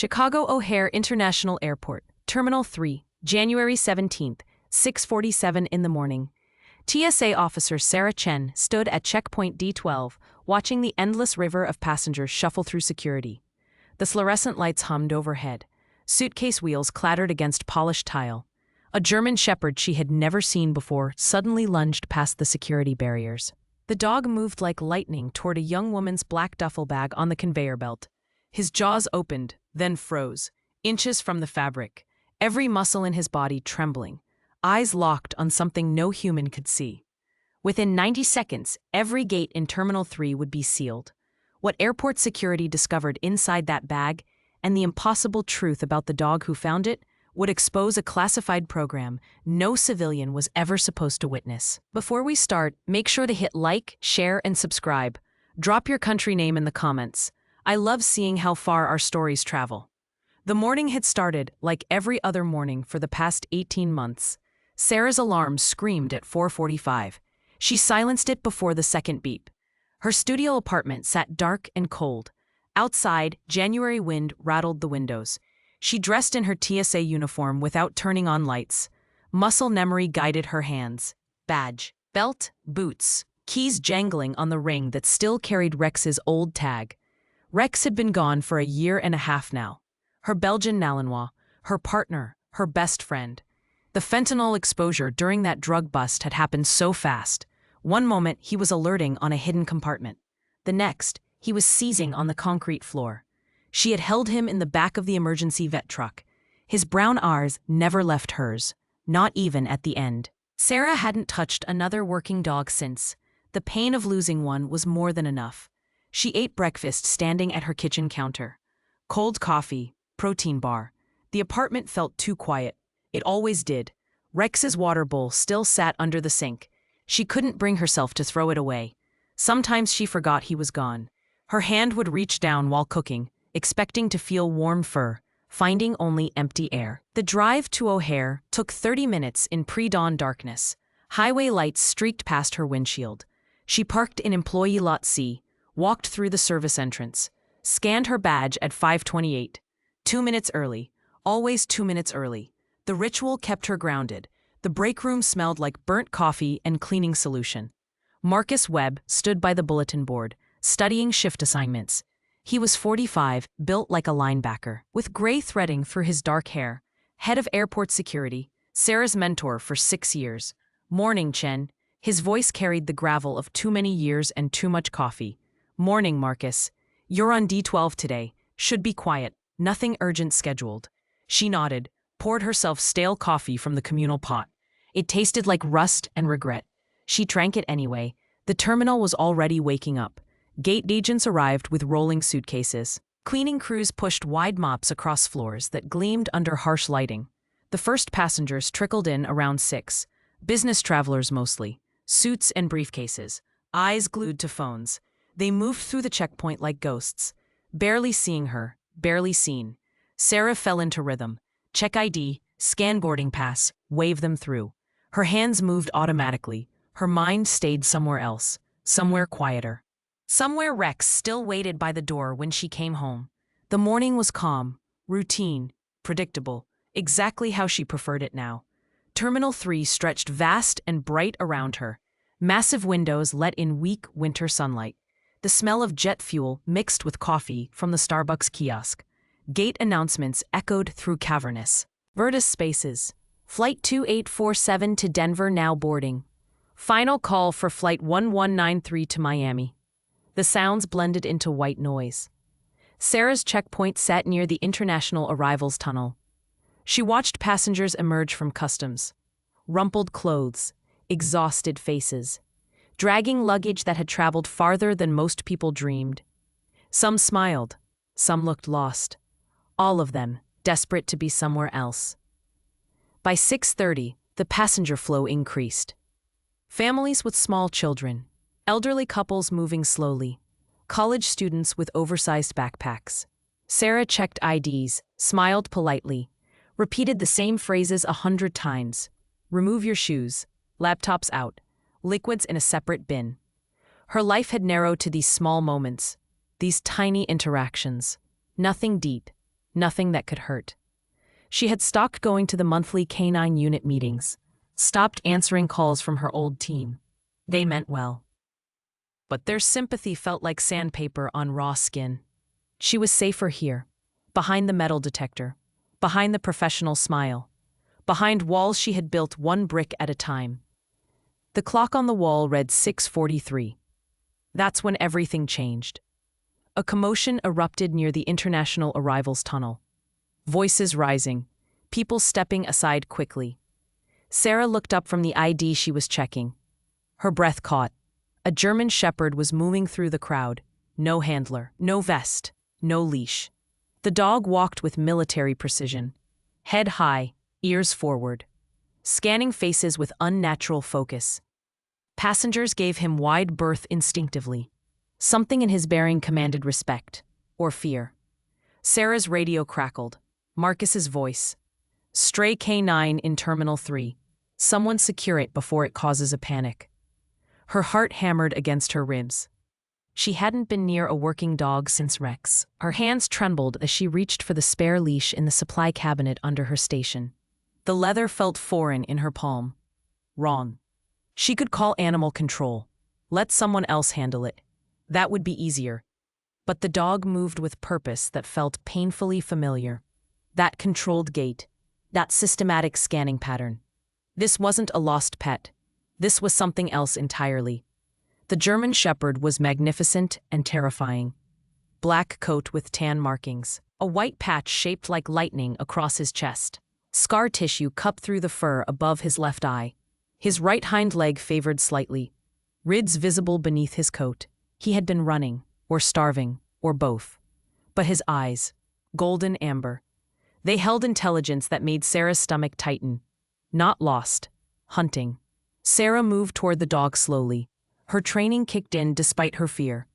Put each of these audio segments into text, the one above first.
Chicago O'Hare International Airport, Terminal 3, January 17, 6:47 in the morning. TSA officer Sarah Chen stood at checkpoint D12, watching the endless river of passengers shuffle through security. The fluorescent lights hummed overhead. Suitcase wheels clattered against polished tile. A German shepherd she had never seen before suddenly lunged past the security barriers. The dog moved like lightning toward a young woman's black duffel bag on the conveyor belt. His jaws opened, then froze, inches from the fabric, every muscle in his body trembling, eyes locked on something no human could see. Within 90 seconds, every gate in Terminal 3 would be sealed. What airport security discovered inside that bag, and the impossible truth about the dog who found it, would expose a classified program no civilian was ever supposed to witness. Before we start, make sure to hit like, share, and subscribe. Drop your country name in the comments. I love seeing how far our stories travel. The morning had started like every other morning for the past 18 months. Sarah's alarm screamed at 4:45. She silenced it before the second beep. Her studio apartment sat dark and cold. Outside, January wind rattled the windows. She dressed in her TSA uniform without turning on lights. Muscle memory guided her hands. Badge, belt, boots, keys jangling on the ring that still carried Rex's old tag. Rex had been gone for a year and a half now. Her Belgian Malinois, her partner, her best friend. The fentanyl exposure during that drug bust had happened so fast. One moment, he was alerting on a hidden compartment. The next, he was seizing on the concrete floor. She had held him in the back of the emergency vet truck. His brown eyes never left hers, not even at the end. Sarah hadn't touched another working dog since. The pain of losing one was more than enough. She ate breakfast standing at her kitchen counter. Cold coffee, protein bar. The apartment felt too quiet. It always did. Rex's water bowl still sat under the sink. She couldn't bring herself to throw it away. Sometimes she forgot he was gone. Her hand would reach down while cooking, expecting to feel warm fur, finding only empty air. The drive to O'Hare took 30 minutes in pre-dawn darkness. Highway lights streaked past her windshield. She parked in Employee Lot C, walked through the service entrance, scanned her badge at 5:28. 2 minutes early, always 2 minutes early. The ritual kept her grounded. The break room smelled like burnt coffee and cleaning solution. Marcus Webb stood by the bulletin board, studying shift assignments. He was 45, built like a linebacker, with gray threading through his dark hair. Head of airport security, Sarah's mentor for 6 years. Morning, Chen. His voice carried the gravel of too many years and too much coffee. Morning, Marcus. You're on D12 today. Should be quiet. Nothing urgent scheduled. She nodded, poured herself stale coffee from the communal pot. It tasted like rust and regret. She drank it anyway. The terminal was already waking up. Gate agents arrived with rolling suitcases. Cleaning crews pushed wide mops across floors that gleamed under harsh lighting. The first passengers trickled in around 6. Business travelers mostly. Suits and briefcases. Eyes glued to phones. They moved through the checkpoint like ghosts. Barely seeing her. Barely seen. Sarah fell into rhythm. Check ID, scan boarding pass, wave them through. Her hands moved automatically. Her mind stayed somewhere else. Somewhere quieter. Somewhere Rex still waited by the door when she came home. The morning was calm, routine, predictable, exactly how she preferred it now. Terminal 3 stretched vast and bright around her. Massive windows let in weak winter sunlight. The smell of jet fuel mixed with coffee from the Starbucks kiosk. Gate announcements echoed through cavernous, Vertis spaces. Flight 2847 to Denver now boarding. Final call for Flight 1193 to Miami. The sounds blended into white noise. Sarah's checkpoint sat near the International Arrivals Tunnel. She watched passengers emerge from customs. Rumpled clothes, exhausted faces, dragging luggage that had traveled farther than most people dreamed. Some smiled, some looked lost. All of them desperate to be somewhere else. By 6:30, the passenger flow increased. Families with small children, elderly couples moving slowly, college students with oversized backpacks. Sarah checked IDs, smiled politely, repeated the same phrases 100 times. Remove your shoes, laptops out, liquids in a separate bin. Her life had narrowed to these small moments, these tiny interactions. Nothing deep, nothing that could hurt. She had stopped going to the monthly canine unit meetings, stopped answering calls from her old team. They meant well. But their sympathy felt like sandpaper on raw skin. She was safer here, behind the metal detector, behind the professional smile, behind walls she had built one brick at a time. The clock on the wall read 6:43. That's when everything changed. A commotion erupted near the International Arrivals Tunnel. Voices rising, people stepping aside quickly. Sarah looked up from the ID she was checking. Her breath caught. A German shepherd was moving through the crowd. No handler, no vest, no leash. The dog walked with military precision. Head high, ears forward. Scanning faces with unnatural focus. Passengers gave him wide berth instinctively. Something in his bearing commanded respect, or fear. Sarah's radio crackled. Marcus's voice. Stray K9 in Terminal 3. Someone secure it before it causes a panic. Her heart hammered against her ribs. She hadn't been near a working dog since Rex. Her hands trembled as she reached for the spare leash in the supply cabinet under her station. The leather felt foreign in her palm. Wrong. She could call animal control. Let someone else handle it. That would be easier. But the dog moved with purpose that felt painfully familiar. That controlled gait. That systematic scanning pattern. This wasn't a lost pet. This was something else entirely. The German shepherd was magnificent and terrifying. Black coat with tan markings, a white patch shaped like lightning across his chest, scar tissue cupped through the fur above his left eye. His right hind leg favored slightly, ribs visible beneath his coat. He had been running, or starving, or both. But his eyes, golden amber. They held intelligence that made Sarah's stomach tighten. Not lost. Hunting. Sarah moved toward the dog slowly. Her training kicked in despite her fear.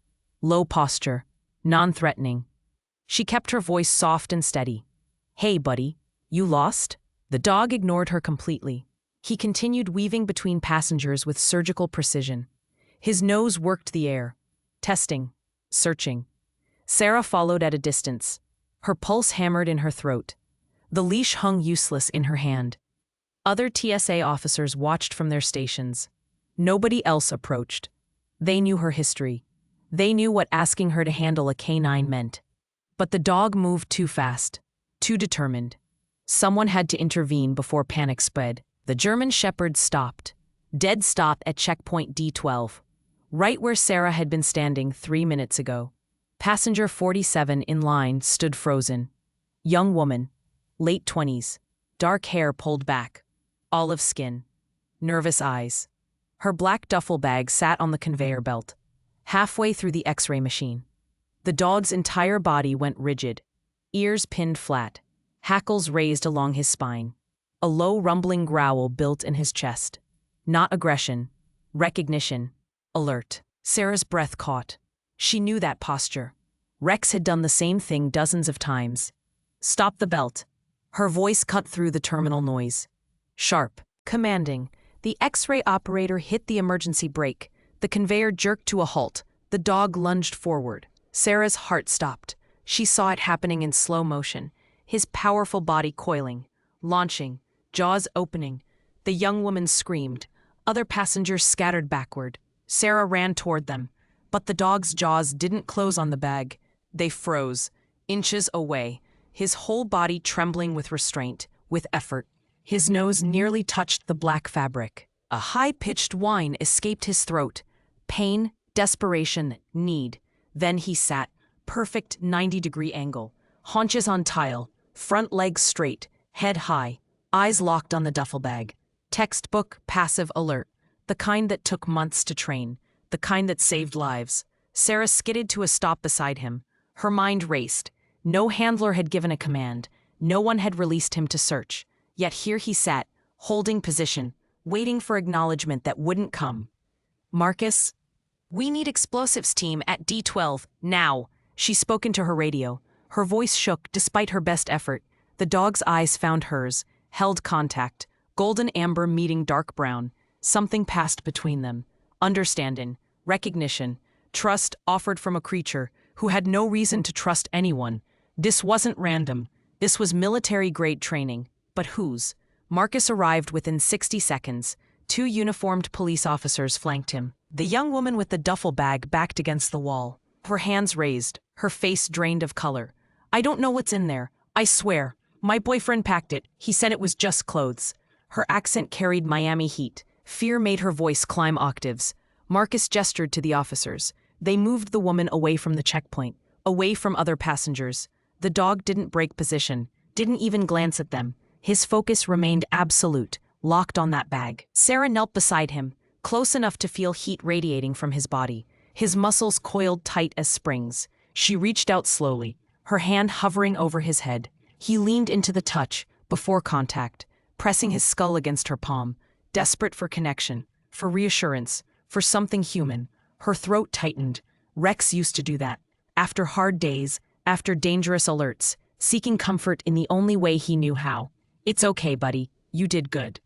Low posture. Non-threatening. She kept her voice soft and steady. Hey, buddy. You lost? The dog ignored her completely. He continued weaving between passengers with surgical precision. His nose worked the air. Testing. Searching. Sarah followed at a distance. Her pulse hammered in her throat. The leash hung useless in her hand. Other TSA officers watched from their stations. Nobody else approached. They knew her history. They knew what asking her to handle a canine meant. But the dog moved too fast, too determined. Someone had to intervene before panic spread. The German shepherd stopped. Dead stop at checkpoint D12. Right where Sarah had been standing 3 minutes ago. Passenger 47 in line stood frozen. Young woman, late 20s, dark hair pulled back. Olive skin. Nervous eyes. Her black duffel bag sat on the conveyor belt, halfway through the X-ray machine. The dog's entire body went rigid, ears pinned flat, hackles raised along his spine. A low rumbling growl built in his chest. Not aggression, recognition, alert. Sarah's breath caught. She knew that posture. Rex had done the same thing dozens of times. Stop the belt. Her voice cut through the terminal noise. Sharp, commanding. The X-ray operator hit the emergency brake. The conveyor jerked to a halt. The dog lunged forward. Sarah's heart stopped. She saw it happening in slow motion. His powerful body coiling, launching, jaws opening. The young woman screamed. Other passengers scattered backward. Sarah ran toward them. But the dog's jaws didn't close on the bag. They froze, inches away, his whole body trembling with restraint, with effort. His nose nearly touched the black fabric. A high-pitched whine escaped his throat. Pain, desperation, need. Then he sat, perfect 90-degree angle, haunches on tile, front legs straight, head high, eyes locked on the duffel bag. Textbook, passive alert. The kind that took months to train. The kind that saved lives. Sarah skidded to a stop beside him. Her mind raced. No handler had given a command. No one had released him to search. Yet here he sat, holding position, waiting for acknowledgement that wouldn't come. Marcus? We need explosives team at D12, now. She spoke into her radio. Her voice shook despite her best effort. The dog's eyes found hers, held contact, golden amber meeting dark brown. Something passed between them. Understanding, recognition, trust offered from a creature who had no reason to trust anyone. This wasn't random. This was military-grade training, but whose? Marcus arrived within 60 seconds. 2 uniformed police officers flanked him. The young woman with the duffel bag backed against the wall, her hands raised, her face drained of color. "I don't know what's in there. I swear. My boyfriend packed it. He said it was just clothes." Her accent carried Miami heat. Fear made her voice climb octaves. Marcus gestured to the officers. They moved the woman away from the checkpoint, away from other passengers. The dog didn't break position, didn't even glance at them. His focus remained absolute, locked on that bag. Sarah knelt beside him, close enough to feel heat radiating from his body, his muscles coiled tight as springs. She reached out slowly, her hand hovering over his head. He leaned into the touch, before contact, pressing his skull against her palm, desperate for connection, for reassurance, for something human. Her throat tightened. Rex used to do that. After hard days, after dangerous alerts, seeking comfort in the only way he knew how. "It's okay, buddy. You did good."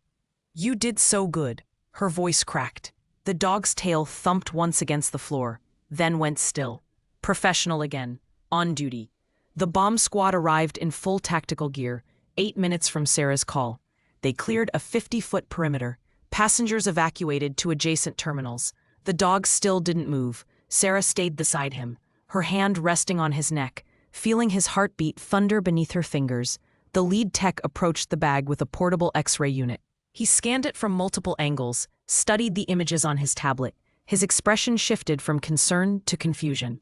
"You did so good." Her voice cracked. The dog's tail thumped once against the floor, then went still. Professional again. On duty. The bomb squad arrived in full tactical gear, 8 minutes from Sarah's call. They cleared a 50-foot perimeter. Passengers evacuated to adjacent terminals. The dog still didn't move. Sarah stayed beside him, her hand resting on his neck, feeling his heartbeat thunder beneath her fingers. The lead tech approached the bag with a portable X-ray unit. He scanned it from multiple angles, studied the images on his tablet. His expression shifted from concern to confusion.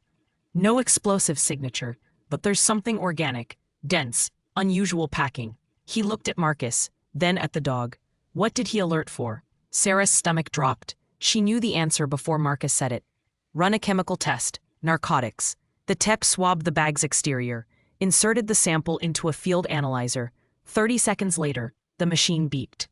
No explosive signature, but there's something organic, dense, unusual packing. He looked at Marcus, then at the dog. What did he alert for? Sarah's stomach dropped. She knew the answer before Marcus said it. Run a chemical test. Narcotics. The tech swabbed the bag's exterior, inserted the sample into a field analyzer. 30 seconds later, the machine beeped.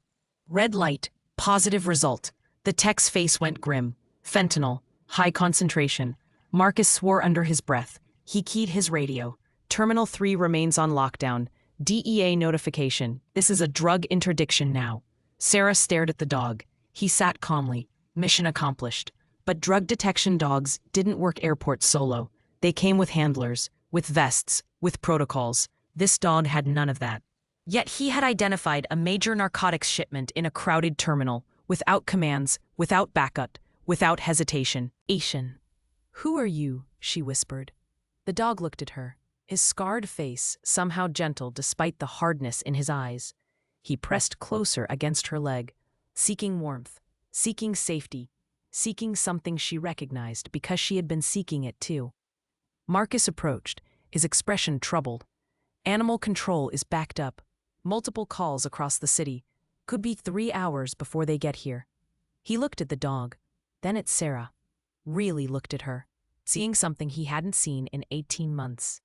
Red light, positive result. The tech's face went grim. Fentanyl, high concentration. Marcus swore under his breath. He keyed his radio. Terminal 3 remains on lockdown. DEA notification. This is a drug interdiction now. Sarah stared at the dog. He sat calmly. Mission accomplished. But drug detection dogs didn't work airports solo. They came with handlers, with vests, with protocols. This dog had none of that. Yet he had identified a major narcotics shipment in a crowded terminal, without commands, without backup, without hesitation. "Asian. Who are you?" she whispered. The dog looked at her, his scarred face somehow gentle despite the hardness in his eyes. He pressed closer against her leg, seeking warmth, seeking safety, seeking something she recognized because she had been seeking it too. Marcus approached, his expression troubled. Animal control is backed up. Multiple calls across the city. Could be 3 hours before they get here. He looked at the dog, then at Sarah. Really looked at her, seeing something he hadn't seen in 18 months.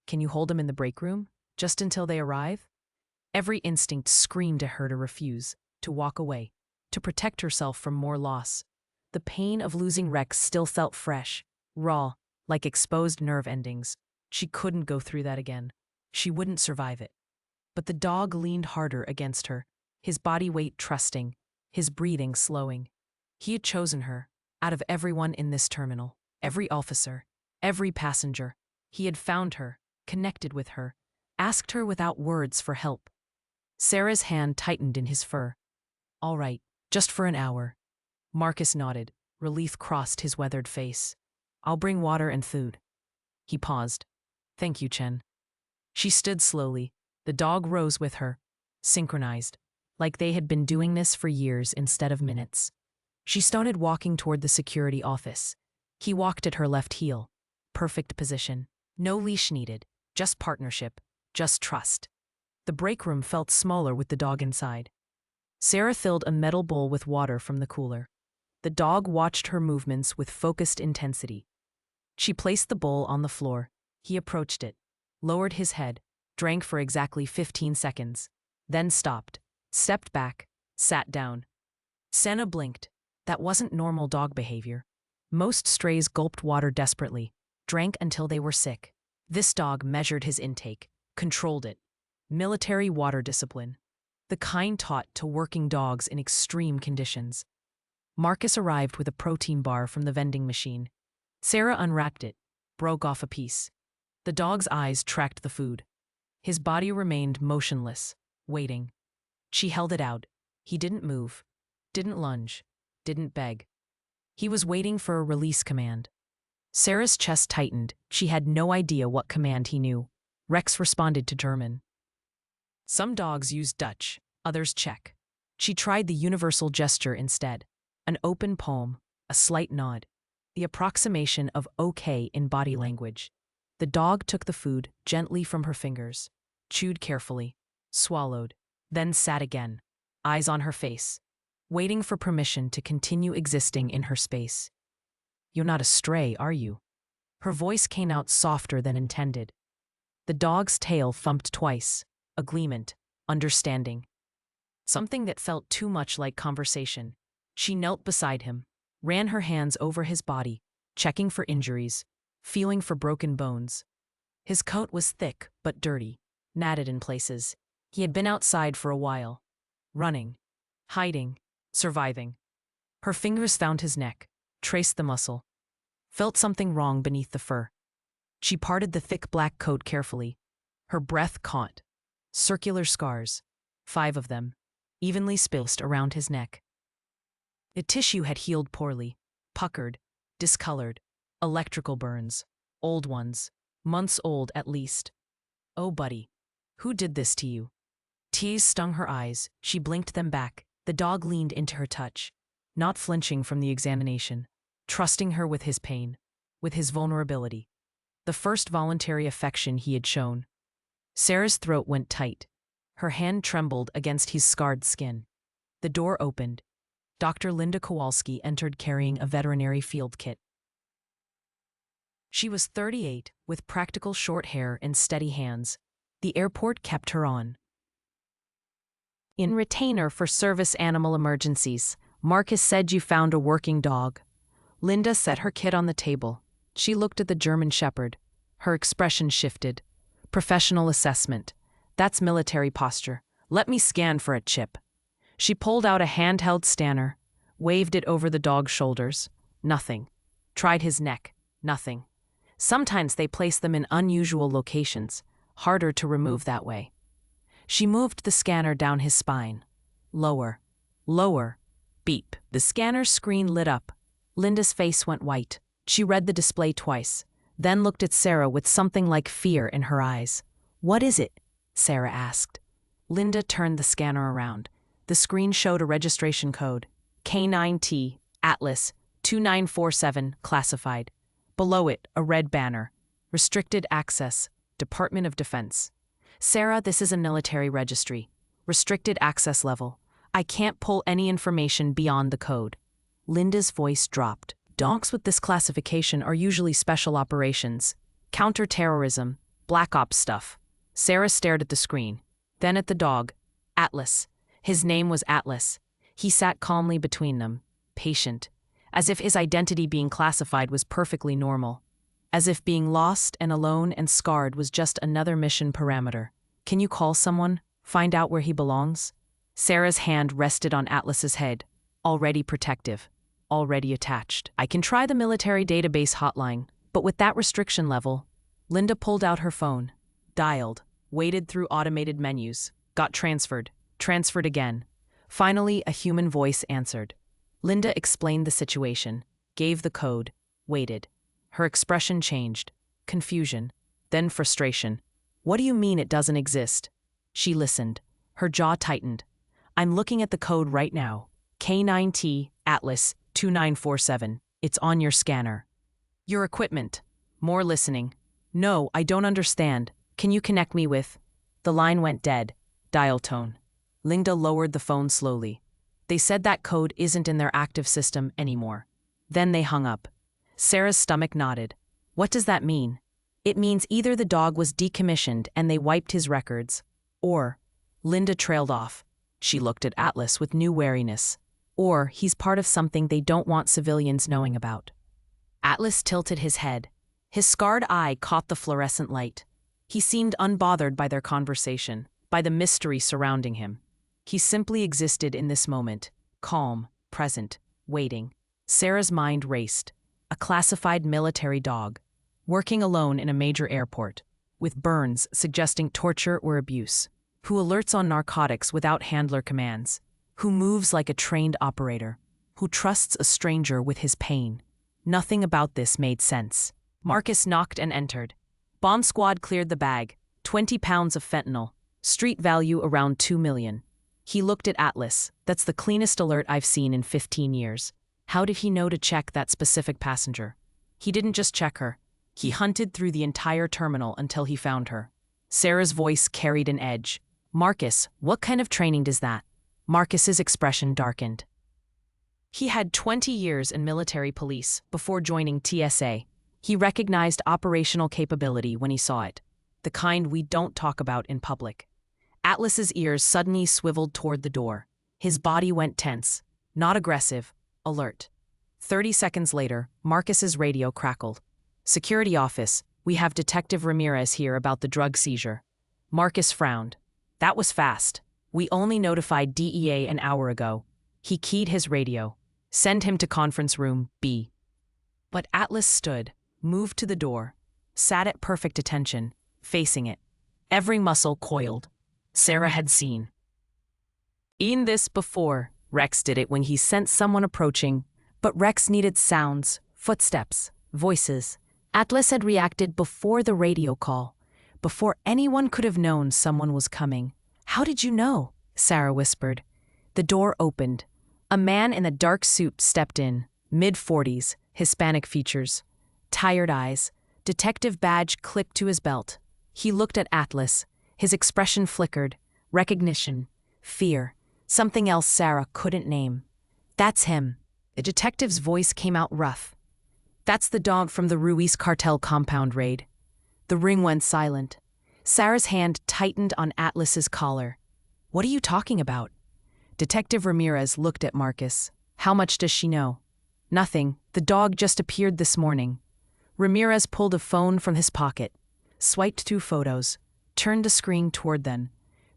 "Can you hold him in the break room, just until they arrive?" Every instinct screamed at her to refuse, to walk away, to protect herself from more loss. The pain of losing Rex still felt fresh, raw, like exposed nerve endings. She couldn't go through that again. She wouldn't survive it. But the dog leaned harder against her, his body weight trusting, his breathing slowing. He had chosen her, out of everyone in this terminal, every officer, every passenger. He had found her, connected with her, asked her without words for help. Sarah's hand tightened in his fur. "All right, just for an hour." Marcus nodded. Relief crossed his weathered face. "I'll bring water and food." He paused. "Thank you, Chen." She stood slowly. The dog rose with her, synchronized, like they had been doing this for years instead of minutes. She started walking toward the security office. He walked at her left heel. Perfect position. No leash needed. Just partnership. Just trust. The break room felt smaller with the dog inside. Sarah filled a metal bowl with water from the cooler. The dog watched her movements with focused intensity. She placed the bowl on the floor. He approached it, lowered his head, drank for exactly 15 seconds, then stopped, stepped back, sat down. Senna blinked. That wasn't normal dog behavior. Most strays gulped water desperately, drank until they were sick. This dog measured his intake, controlled it. Military water discipline. The kind taught to working dogs in extreme conditions. Marcus arrived with a protein bar from the vending machine. Sarah unwrapped it, broke off a piece. The dog's eyes tracked the food. His body remained motionless, waiting. She held it out. He didn't move, didn't lunge, didn't beg. He was waiting for a release command. Sarah's chest tightened. She had no idea what command he knew. Rex responded to German. Some dogs use Dutch, others Czech. She tried the universal gesture instead. An open palm, a slight nod. The approximation of okay in body language. The dog took the food gently from her fingers, chewed carefully, swallowed, then sat again, eyes on her face, waiting for permission to continue existing in her space. "You're not a stray, are you?" Her voice came out softer than intended. The dog's tail thumped twice, agreement, understanding. Something that felt too much like conversation. She knelt beside him, ran her hands over his body, checking for injuries, feeling for broken bones. His coat was thick but dirty, matted in places. He had been outside for a while, running, hiding, surviving. Her fingers found his neck, traced the muscle, felt something wrong beneath the fur. She parted the thick black coat carefully. Her breath caught. Circular scars, 5 of them, evenly spaced around his neck. The tissue had healed poorly, puckered, discolored, electrical burns, old ones, months old at least. "Oh, buddy, who did this to you?" Tears stung her eyes. She blinked them back. The dog leaned into her touch, not flinching from the examination, trusting her with his pain, with his vulnerability. The first voluntary affection he had shown. Sarah's throat went tight. Her hand trembled against his scarred skin. The door opened. Dr. Linda Kowalski entered carrying a veterinary field kit. She was 38, with practical short hair and steady hands. The airport kept her on. In retainer for service animal emergencies, Marcus said you found a working dog. Linda set her kit on the table. She looked at the German Shepherd. Her expression shifted. Professional assessment. That's military posture. Let me scan for a chip. She pulled out a handheld scanner, waved it over the dog's shoulders. Nothing. Tried his neck. Nothing. Sometimes they place them in unusual locations, harder to remove that way. She moved the scanner down his spine. Lower. Lower. Beep. The scanner screen lit up. Linda's face went white. She read the display twice, then looked at Sarah with something like fear in her eyes. "What is it?" Sarah asked. Linda turned the scanner around. The screen showed a registration code. K9T, Atlas, 2947, classified. Below it, a red banner. Restricted access, Department of Defense. "Sarah, this is a military registry. Restricted access level. I can't pull any information beyond the code." Linda's voice dropped. "Dogs with this classification are usually special operations, counter-terrorism, black ops stuff." Sarah stared at the screen, then at the dog. Atlas. His name was Atlas. He sat calmly between them, patient, as if his identity being classified was perfectly normal, as if being lost and alone and scarred was just another mission parameter. "Can you call someone? Find out where he belongs?" Sarah's hand rested on Atlas's head, already protective, already attached. "I can try the military database hotline, but with that restriction level." Linda pulled out her phone, dialed, waded through automated menus, got transferred again. Finally, a human voice answered. Linda explained the situation, gave the code, waited. Her expression changed. Confusion, then frustration. "What do you mean it doesn't exist?" She listened. Her jaw tightened. "I'm looking at the code right now. K9T, Atlas, 2947. It's on your scanner." "Your equipment." More listening. "No, I don't understand. Can you connect me with—" The line went dead. Dial tone. Linda lowered the phone slowly. "They said that code isn't in their active system anymore." Then they hung up. Sarah's stomach knotted. "What does that mean?" "It means either the dog was decommissioned and they wiped his records, or—" Linda trailed off. She looked at Atlas with new wariness. "Or he's part of something they don't want civilians knowing about." Atlas tilted his head. His scarred eye caught the fluorescent light. He seemed unbothered by their conversation, by the mystery surrounding him. He simply existed in this moment, calm, present, waiting. Sarah's mind raced. A classified military dog, working alone in a major airport. with burns suggesting torture or abuse, who alerts on narcotics without handler commands, who moves like a trained operator, who trusts a stranger with his pain. Nothing about this made sense. Marcus knocked and entered. Bomb squad cleared the bag. 20 pounds of fentanyl. Street value around $2 million. He looked at Atlas. That's the cleanest alert I've seen in 15 years. How did he know to check that specific passenger? He didn't just check her. He hunted through the entire terminal until he found her. Sarah's voice carried an edge. Marcus, what kind of training does that? Marcus's expression darkened. He had 20 years in military police before joining TSA. He recognized operational capability when he saw it, the kind we don't talk about in public. Atlas's ears suddenly swiveled toward the door. His body went tense, not aggressive, alert. 30 seconds later, Marcus's radio crackled. Security office, we have Detective Ramirez here about the drug seizure. Marcus frowned. That was fast. We only notified DEA an hour ago. He keyed his radio. Send him to conference room B. But Atlas stood, moved to the door, sat at perfect attention, facing it. Every muscle coiled. Sarah had seen this before. Rex did it when he sensed someone approaching, but Rex needed sounds, footsteps, voices. Atlas had reacted before the radio call, before anyone could have known someone was coming. How did you know? Sarah whispered. The door opened. A man in a dark suit stepped in, mid-40s, Hispanic features. Tired eyes. Detective badge clicked to his belt. He looked at Atlas. His expression flickered. Recognition. Fear. Something else Sarah couldn't name. That's him. The detective's voice came out rough. That's the dog from the Ruiz cartel compound raid. The ring went silent. Sarah's hand tightened on Atlas's collar. What are you talking about? Detective Ramirez looked at Marcus. How much does she know? Nothing. The dog just appeared this morning. Ramirez pulled a phone from his pocket, swiped through photos, turned the screen toward them.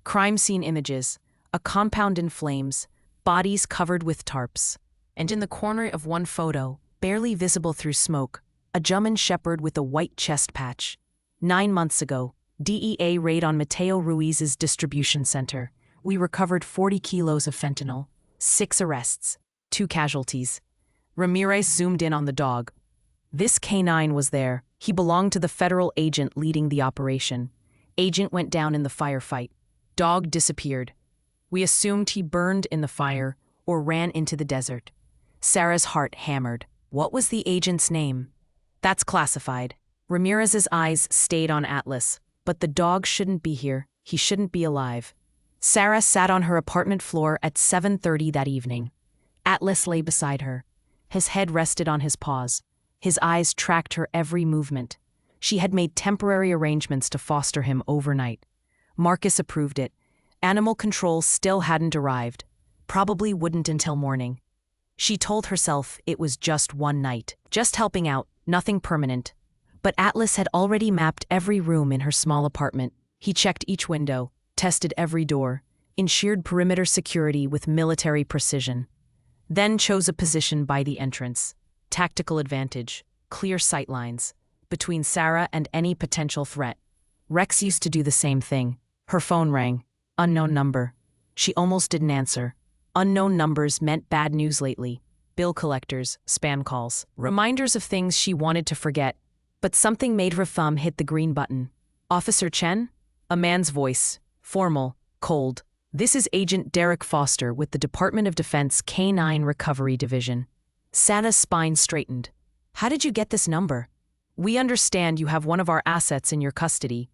Crime scene images, a compound in flames, bodies covered with tarps. And in the corner of one photo, barely visible through smoke, a German shepherd with a white chest patch. 9 months ago, DEA raid on Mateo Ruiz's distribution center. We recovered 40 kilos of fentanyl, 6 arrests, 2 casualties. Ramirez zoomed in on the dog. This canine was there. He belonged to the federal agent leading the operation. Agent went down in the firefight. Dog disappeared. We assumed he burned in the fire or ran into the desert. Sarah's heart hammered. What was the agent's name? That's classified. Ramirez's eyes stayed on Atlas. But the dog shouldn't be here. He shouldn't be alive. Sarah sat on her apartment floor at 7:30 that evening. Atlas lay beside her. His head rested on his paws. His eyes tracked her every movement. She had made temporary arrangements to foster him overnight. Marcus approved it. Animal control still hadn't arrived. Probably wouldn't until morning. She told herself it was just one night, just helping out, nothing permanent. But Atlas had already mapped every room in her small apartment. He checked each window, tested every door, ensured perimeter security with military precision. Then chose a position by the entrance. Tactical advantage, clear sightlines, between Sarah and any potential threat. Rex used to do the same thing. Her phone rang. Unknown number. She almost didn't answer. Unknown numbers meant bad news lately. Bill collectors, spam calls, reminders of things she wanted to forget. But something made her thumb hit the green button. Officer Chen? A man's voice. Formal, cold. This is Agent Derek Foster with the Department of Defense K-9 Recovery Division. Sana's spine straightened. How did you get this number? We understand you have one of our assets in your custody.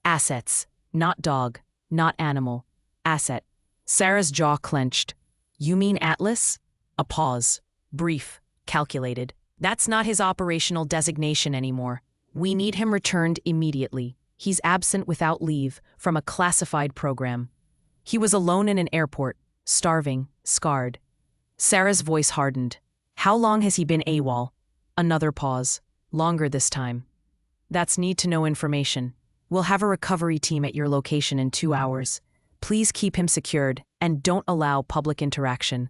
Assets. Not dog. Not animal. Asset. Sarah's jaw clenched. You mean Atlas? A pause. Brief. Calculated. That's not his operational designation anymore. We need him returned immediately. He's absent without leave from a classified program. He was alone in an airport, starving, scarred. Sarah's voice hardened. How long has he been AWOL? Another pause. Longer this time. That's need-to-know information. We'll have a recovery team at your location in 2 hours. Please keep him secured and don't allow public interaction.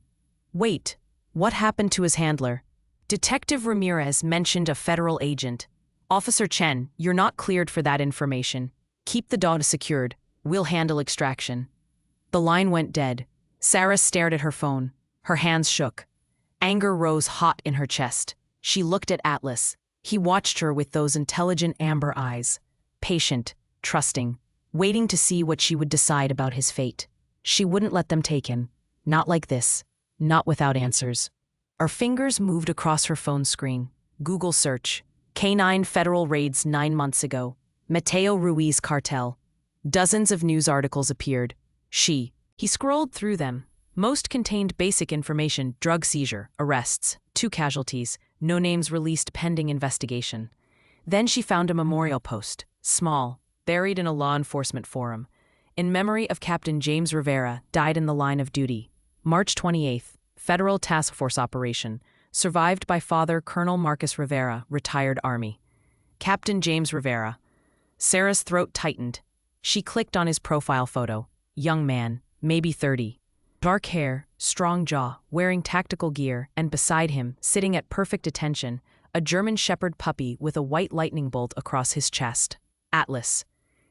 Wait, what happened to his handler? Detective Ramirez mentioned a federal agent. Officer Chen, you're not cleared for that information. Keep the dog secured. We'll handle extraction. The line went dead. Sarah stared at her phone. Her hands shook. Anger rose hot in her chest. She looked at Atlas. He watched her with those intelligent amber eyes. Patient, trusting, waiting to see what she would decide about his fate. She wouldn't let them take him. Not like this. Not without answers. Her fingers moved across her phone screen. Google search. K9 federal raids 9 months ago. Mateo Ruiz cartel. Dozens of news articles appeared. He scrolled through them. Most contained basic information: drug seizure, arrests, 2 casualties, no names released pending investigation. Then she found a memorial post, small, buried in a law enforcement forum. In memory of Captain James Rivera, died in the line of duty. March 28th, Federal Task Force Operation, survived by Father Colonel Marcus Rivera, retired Army. Captain James Rivera. Sarah's throat tightened. She clicked on his profile photo. Young man, maybe 30. Dark hair, strong jaw, wearing tactical gear, and beside him, sitting at perfect attention, a German Shepherd puppy with a white lightning bolt across his chest. Atlas.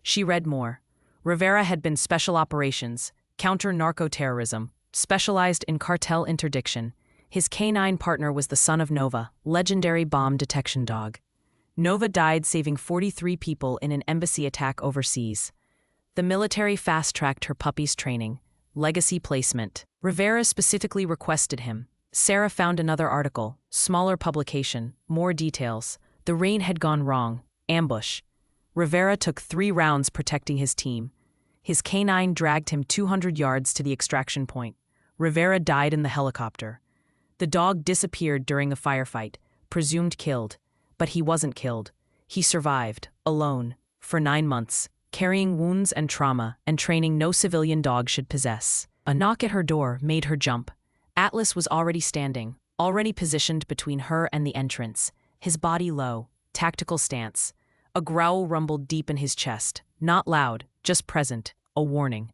She read more. Rivera had been special operations, counter-narco-terrorism, specialized in cartel interdiction. His K9 partner was the son of Nova, legendary bomb detection dog. Nova died saving 43 people in an embassy attack overseas. The military fast-tracked her puppy's training. Legacy placement. Rivera specifically requested him. Sarah found another article, smaller publication, more details. The rain had gone wrong. Ambush. Rivera took 3 rounds protecting his team. His K9 dragged him 200 yards to the extraction point. Rivera died in the helicopter. The dog disappeared during a firefight, presumed killed. But he wasn't killed. He survived, alone, for 9 months, carrying wounds and trauma and training no civilian dog should possess. A knock at her door made her jump. Atlas was already standing, already positioned between her and the entrance, his body low, tactical stance. A growl rumbled deep in his chest, not loud, just present, a warning.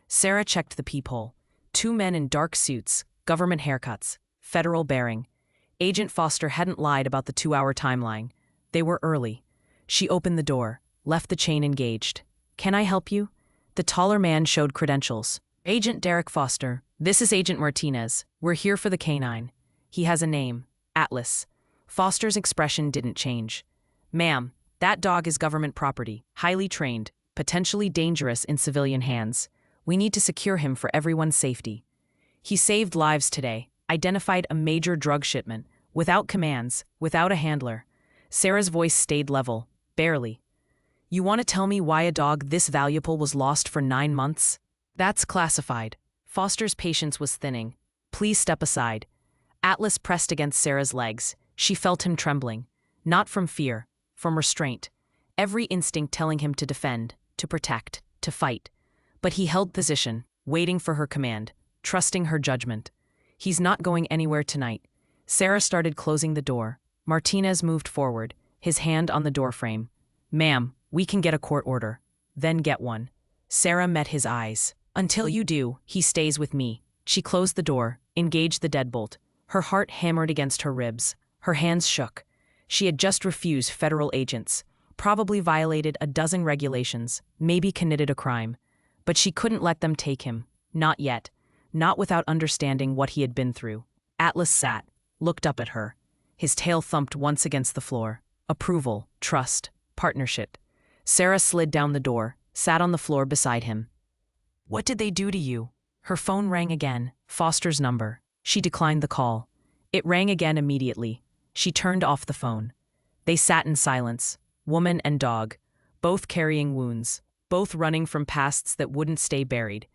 Sarah checked the peephole. 2 men in dark suits, government haircuts, federal bearing. Agent Foster hadn't lied about the 2-hour timeline. They were early. She opened the door, left the chain engaged. "Can I help you?" The taller man showed credentials. "Agent Derek Foster. This is Agent Martinez. We're here for the K9. He has a name, Atlas." Foster's expression didn't change. "Ma'am, that dog is government property, highly trained, potentially dangerous in civilian hands. We need to secure him for everyone's safety. He saved lives today, identified a major drug shipment, without commands, without a handler." Sarah's voice stayed level, barely. "You want to tell me why a dog this valuable was lost for 9 months? That's classified." Foster's patience was thinning. "Please step aside." Atlas pressed against Sarah's legs. She felt him trembling. Not from fear, from restraint. Every instinct telling him to defend, to protect, to fight. But he held position, waiting for her command, trusting her judgment. "He's not going anywhere tonight." Sarah started closing the door. Martinez moved forward, his hand on the doorframe. "Ma'am, we can get a court order. Then get one." Sarah met his eyes. "Until you do, he stays with me." She closed the door, engaged the deadbolt. Her heart hammered against her ribs. Her hands shook. She had just refused federal agents, probably violated a dozen regulations, maybe committed a crime. But she couldn't let them take him. Not yet. Not without understanding what he had been through. Atlas sat, looked up at her. His tail thumped once against the floor. Approval, trust, partnership. Sarah slid down the door, sat on the floor beside him. "What did they do to you?" Her phone rang again, Foster's number. She declined the call. It rang again immediately. She turned off the phone. They sat in silence, woman and dog, both carrying wounds, both running from pasts that wouldn't stay buried.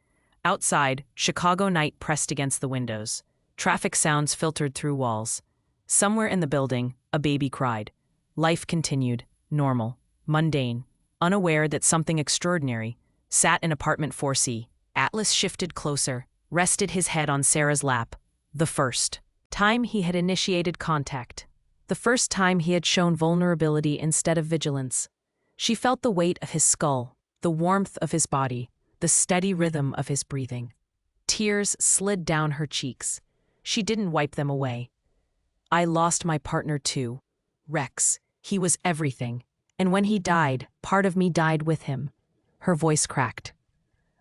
Outside, Chicago night pressed against the windows. Traffic sounds filtered through walls. Somewhere in the building, a baby cried. Life continued, normal, mundane, unaware that something extraordinary sat in apartment 4C. Atlas shifted closer, rested his head on Sarah's lap. The first time he had initiated contact. The first time he had shown vulnerability instead of vigilance. She felt the weight of his skull, the warmth of his body, the steady rhythm of his breathing. Tears slid down her cheeks. She didn't wipe them away. "I lost my partner too. Rex. He was everything. And when he died, part of me died with him. Her voice cracked.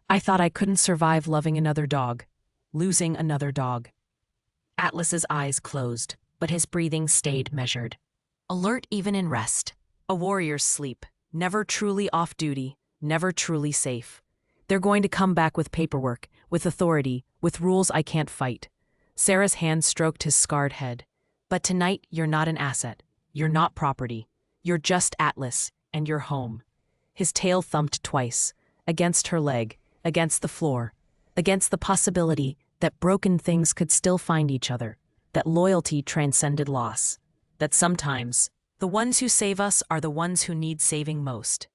I thought I couldn't survive loving another dog, losing another dog. Atlas's eyes closed, but his breathing stayed measured. Alert even in rest. A warrior's sleep, never truly off duty, never truly safe. They're going to come back with paperwork, with authority, with rules I can't fight. Sarah's hand stroked his scarred head. But tonight, you're not an asset. You're not property. You're just Atlas, and you're home. His tail thumped twice, against her leg, against the floor, against the possibility that broken things could still find each other, that loyalty transcended loss, that sometimes the ones who save us are the ones who need saving most.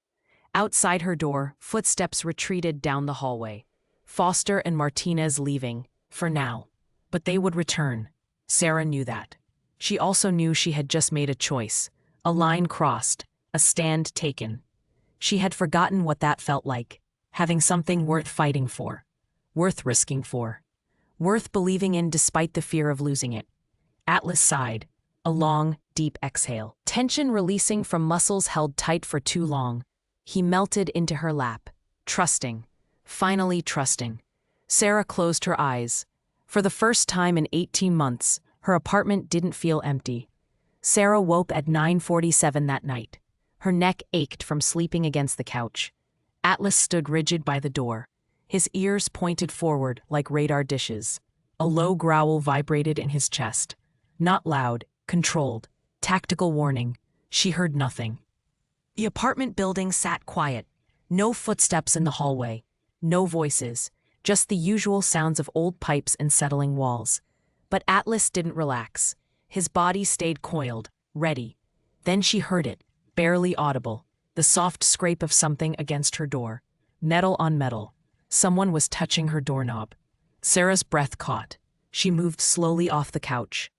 Outside her door, footsteps retreated down the hallway. Foster and Martinez leaving, for now. But they would return. Sarah knew that. She also knew she had just made a choice, a line crossed, a stand taken. She had forgotten what that felt like, having something worth fighting for, worth risking for, worth believing in despite the fear of losing it. Atlas sighed, a long, deep exhale, tension releasing from muscles held tight for too long. He melted into her lap, trusting, finally trusting. Sarah closed her eyes. For the first time in 18 months, her apartment didn't feel empty. Sarah woke at 9:47 that night. Her neck ached from sleeping against the couch. Atlas stood rigid by the door, his ears pointed forward like radar dishes. A low growl vibrated in his chest. Not loud, controlled, tactical warning. She heard nothing. The apartment building sat quiet. No footsteps in the hallway. No voices. Just the usual sounds of old pipes and settling walls. But Atlas didn't relax. His body stayed coiled, ready. Then she heard it, barely audible, the soft scrape of something against her door. Metal on metal. Someone was touching her doorknob. Sarah's breath caught. She moved slowly off the couch.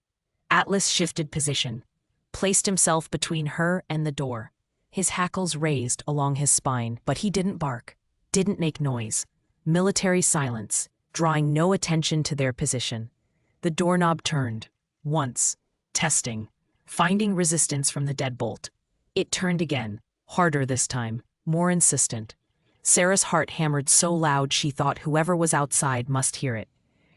Atlas shifted position, placed himself between her and the door. His hackles raised along his spine, but he didn't bark, didn't make noise. Military silence, drawing no attention to their position. The doorknob turned. Once. Testing. Finding resistance from the deadbolt. It turned again. Harder this time. More insistent. Sarah's heart hammered so loud she thought whoever was outside must hear it.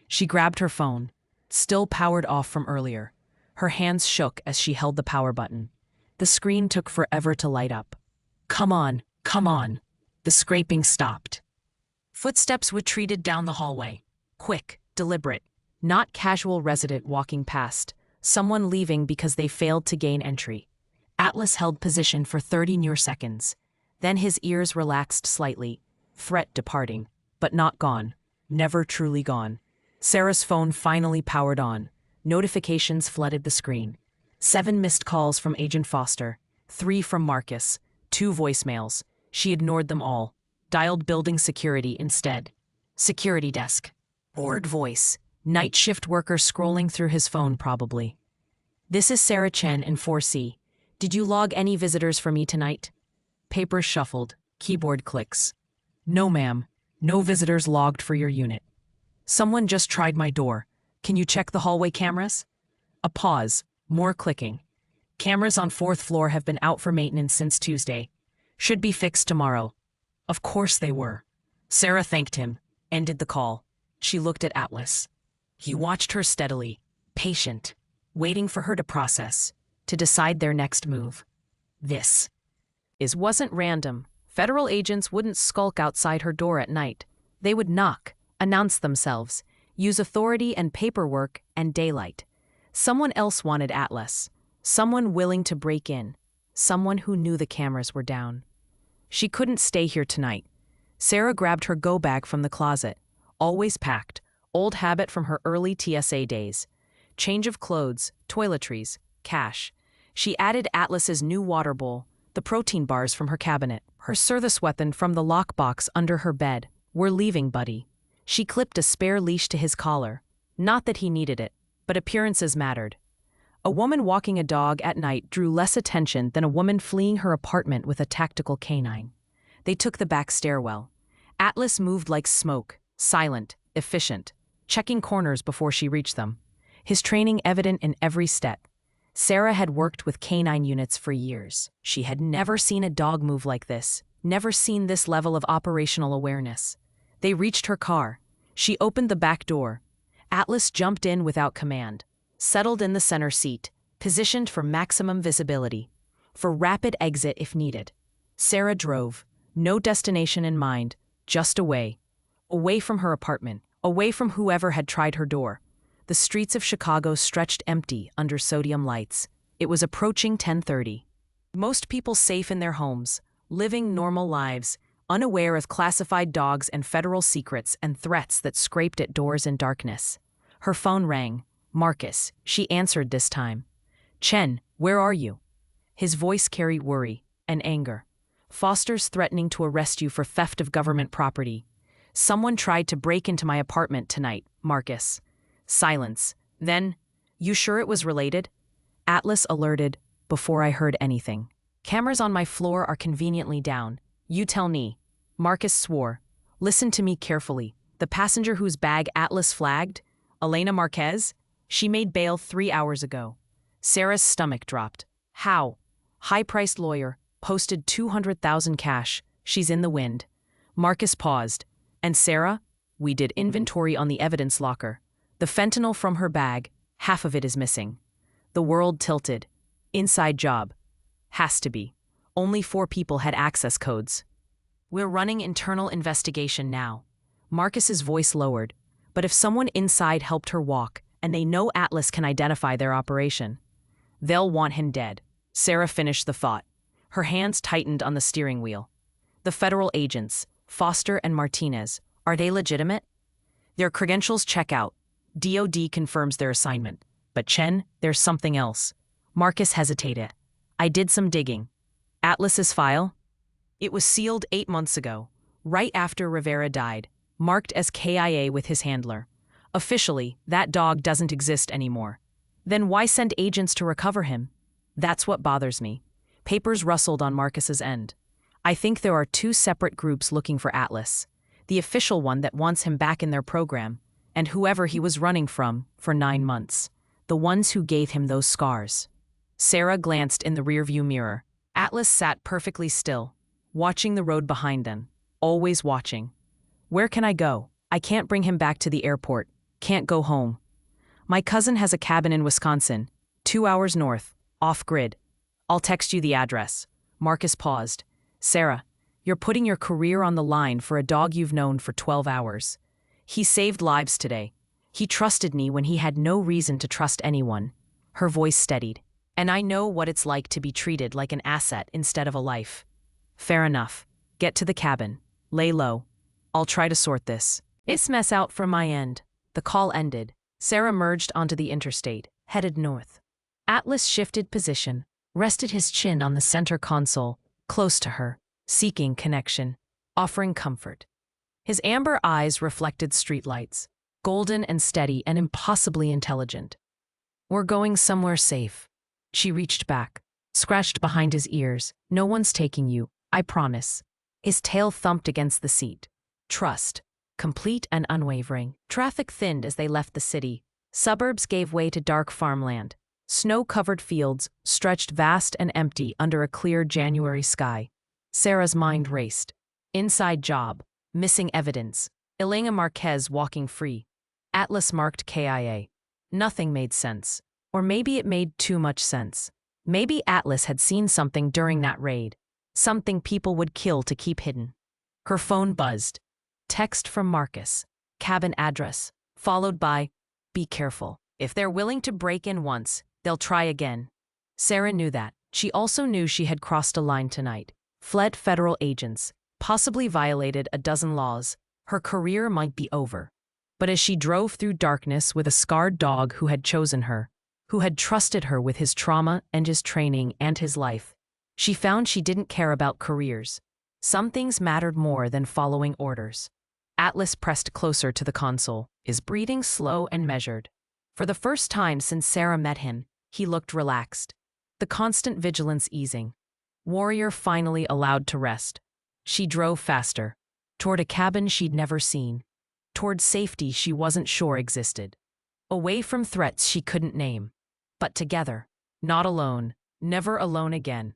She grabbed her phone, still powered off from earlier. Her hands shook as she held the power button. The screen took forever to light up. Come on, come on. The scraping stopped. Footsteps retreated down the hallway. Quick, deliberate. Not casual resident walking past, someone leaving because they failed to gain entry. Atlas held position for 30 near seconds. Then his ears relaxed slightly. Threat departing, but not gone. Never truly gone. Sarah's phone finally powered on. Notifications flooded the screen. 7 missed calls from Agent Foster, 3 from Marcus, 2 voicemails. She ignored them all. Dialed building security instead. Security desk. Bored voice. Night shift worker scrolling through his phone probably. This is Sarah Chen in 4C. Did you log any visitors for me tonight? Papers shuffled. Keyboard clicks. No ma'am. No visitors logged for your unit. Someone just tried my door. Can you check the hallway cameras? A pause. More clicking. Cameras on 4th floor have been out for maintenance since Tuesday. Should be fixed tomorrow. Of course they were. Sarah thanked him, ended the call. She looked at Atlas. He watched her steadily, patient, waiting for her to process, to decide their next move. This wasn't random. Federal agents wouldn't skulk outside her door at night. They would knock, announce themselves, use authority and paperwork and daylight. Someone else wanted Atlas. Someone willing to break in. Someone who knew the cameras were down. She couldn't stay here tonight. Sarah grabbed her go-bag from the closet. Always packed. Old habit from her early TSA days. Change of clothes, toiletries, cash. She added Atlas's new water bowl, the protein bars from her cabinet, her service weapon from the lockbox under her bed. We're leaving, buddy. She clipped a spare leash to his collar. Not that he needed it, but appearances mattered. A woman walking a dog at night drew less attention than a woman fleeing her apartment with a tactical canine. They took the back stairwell. Atlas moved like smoke, silent, efficient, checking corners before she reached them. His training evident in every step. Sarah had worked with canine units for years. She had never seen a dog move like this, never seen this level of operational awareness. They reached her car. She opened the back door. Atlas jumped in without command, settled in the center seat, positioned for maximum visibility, for rapid exit if needed. Sarah drove, no destination in mind, just away. Away from her apartment, away from whoever had tried her door. The streets of Chicago stretched empty under sodium lights. It was approaching 10:30. Most people safe in their homes, living normal lives, unaware of classified dogs and federal secrets and threats that scraped at doors in darkness. Her phone rang. Marcus. She answered this time. "Chen, where are you?" His voice carried worry and anger. "Foster's threatening to arrest you for theft of government property. Someone tried to break into my apartment tonight, Marcus." Silence. Then, "You sure it was related?" Atlas alerted before I heard anything. "Cameras on my floor are conveniently down. You tell me." Marcus swore. "Listen to me carefully. The passenger whose bag Atlas flagged, Elena Marquez, she made bail 3 hours ago." Sarah's stomach dropped. "How?" "High-priced lawyer, posted 200,000 cash. She's in the wind." Marcus paused. "And Sarah?" "We did inventory on the evidence locker. The fentanyl from her bag, half of it is missing." The world tilted. Inside job. Has to be. Only 4 people had access codes. "We're running internal investigation now." Marcus's voice lowered. "But if someone inside helped her walk, and they know Atlas can identify their operation, they'll want him dead." Sarah finished the thought. Her hands tightened on the steering wheel. "The federal agents, Foster and Martinez, are they legitimate?" "Their credentials check out. DOD confirms their assignment. But Chen, there's something else." Marcus hesitated. "I did some digging." "Atlas's file?" "It was sealed 8 months ago, right after Rivera died, marked as KIA with his handler. Officially, that dog doesn't exist anymore." "Then why send agents to recover him?" "That's what bothers me." Papers rustled on Marcus's end. "I think there are 2 separate groups looking for Atlas. The official one that wants him back in their program, and whoever he was running from for 9 months. The ones who gave him those scars." Sarah glanced in the rearview mirror. Atlas sat perfectly still, watching the road behind them, always watching. "Where can I go? I can't bring him back to the airport. Can't go home. My cousin has a cabin in Wisconsin, 2 hours north, off-grid. I'll text you the address." Marcus paused. "Sarah, you're putting your career on the line for a dog you've known for 12 hours. He saved lives today. He trusted me when he had no reason to trust anyone." Her voice steadied. "And I know what it's like to be treated like an asset instead of a life." "Fair enough. Get to the cabin. Lay low. I'll try to sort this. It's mess out from my end." The call ended. Sarah merged onto the interstate, headed north. Atlas shifted position, rested his chin on the center console, close to her, seeking connection, offering comfort. His amber eyes reflected streetlights, golden and steady and impossibly intelligent. "We're going somewhere safe." She reached back, scratched behind his ears. "No one's taking you, I promise." His tail thumped against the seat. Trust, complete and unwavering. Traffic thinned as they left the city. Suburbs gave way to dark farmland. Snow-covered fields stretched vast and empty under a clear January sky. Sarah's mind raced. Inside job. Missing evidence. Elena Marquez walking free. Atlas marked KIA. Nothing made sense. Or maybe it made too much sense. Maybe Atlas had seen something during that raid. Something people would kill to keep hidden. Her phone buzzed. Text from Marcus. Cabin address. Followed by, "Be careful. If they're willing to break in once, they'll try again." Sarah knew that. She also knew she had crossed a line tonight. Fled federal agents. Possibly violated a dozen laws. Her career might be over. But as she drove through darkness with a scarred dog who had chosen her, who had trusted her with his trauma and his training and his life, she found she didn't care about careers. Some things mattered more than following orders. Atlas pressed closer to the console, his breathing slow and measured. For the first time since Sarah met him, he looked relaxed. The constant vigilance easing. Warrior finally allowed to rest. She drove faster, toward a cabin she'd never seen, toward safety she wasn't sure existed, away from threats she couldn't name. But together, Not alone. Never alone again.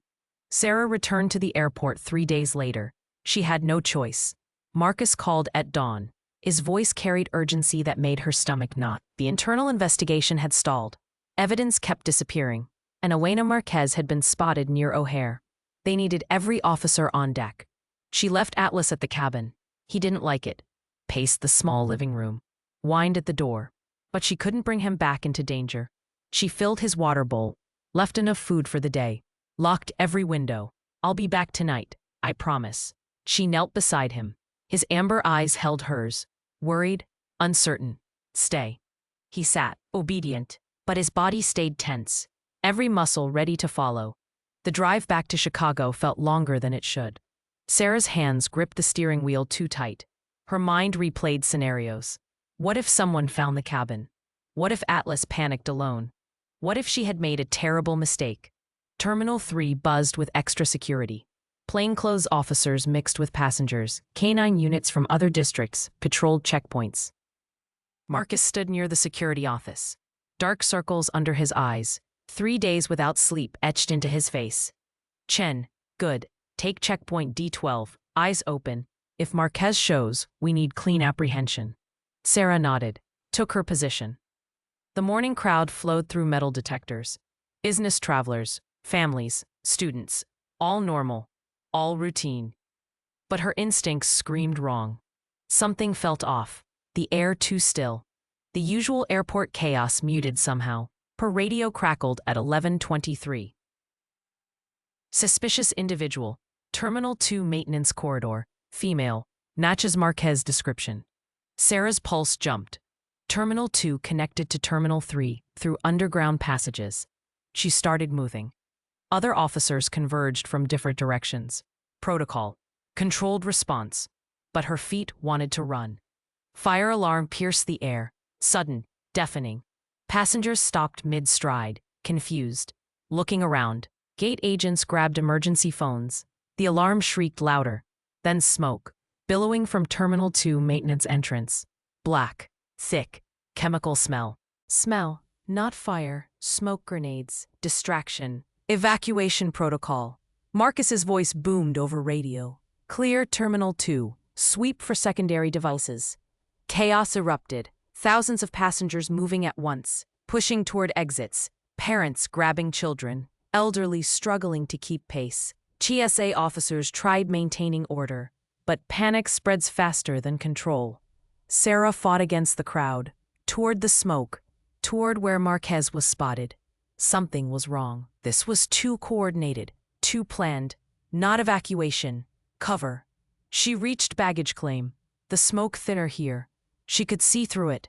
Sarah returned to the airport 3 days later. She had no choice. Marcus called at dawn. His voice carried urgency that made her stomach knot. The internal investigation had stalled. Evidence kept disappearing, and Elena Marquez had been spotted near O'Hare. They needed every officer on deck. She left Atlas at the cabin. He didn't like it. Paced the small living room. Whined at the door. But she couldn't bring him back into danger. She filled his water bowl. Left enough food for the day. Locked every window. I'll be back tonight, I promise. She knelt beside him. His amber eyes held hers. Worried, uncertain. Stay. He sat, obedient, but his body stayed tense. Every muscle ready to follow. The drive back to Chicago felt longer than it should. Sarah's hands gripped the steering wheel too tight. Her mind replayed scenarios. What if someone found the cabin? What if Atlas panicked alone? What if she had made a terrible mistake? Terminal 3 buzzed with extra security. Plainclothes officers mixed with passengers, canine units from other districts patrolled checkpoints. Marcus stood near the security office. Dark circles under his eyes. 3 days without sleep etched into his face. Chen, good. Take checkpoint D12, eyes open. If Marquez shows, we need clean apprehension. Sarah nodded, took her position. The morning crowd flowed through metal detectors. Business travelers, families, students, all normal, all routine. But her instincts screamed wrong. Something felt off, the air too still. The usual airport chaos muted somehow. Her radio crackled at 11:23. Suspicious individual, Terminal 2 maintenance corridor, female, matches Marquez description. Sarah's pulse jumped. Terminal 2 connected to Terminal 3 through underground passages. She started moving. Other officers converged from different directions. Protocol. Controlled response. But her feet wanted to run. Fire alarm pierced the air. Sudden, deafening. Passengers stopped mid-stride, confused. Looking around. Gate agents grabbed emergency phones. The alarm shrieked louder. Then smoke. Billowing from Terminal 2 maintenance entrance. Black. Thick. Chemical smell. Smell. Not fire. Smoke grenades. Distraction. Evacuation protocol. Marcus's voice boomed over radio. Clear Terminal 2. Sweep for secondary devices. Chaos erupted. Thousands of passengers moving at once. Pushing toward exits. Parents grabbing children. Elderly struggling to keep pace. TSA officers tried maintaining order. But panic spreads faster than control. Sarah fought against the crowd. Toward the smoke. Toward where Marquez was spotted. Something was wrong. This was too coordinated. Too planned. Not evacuation. Cover. She reached baggage claim. The smoke thinner here. She could see through it.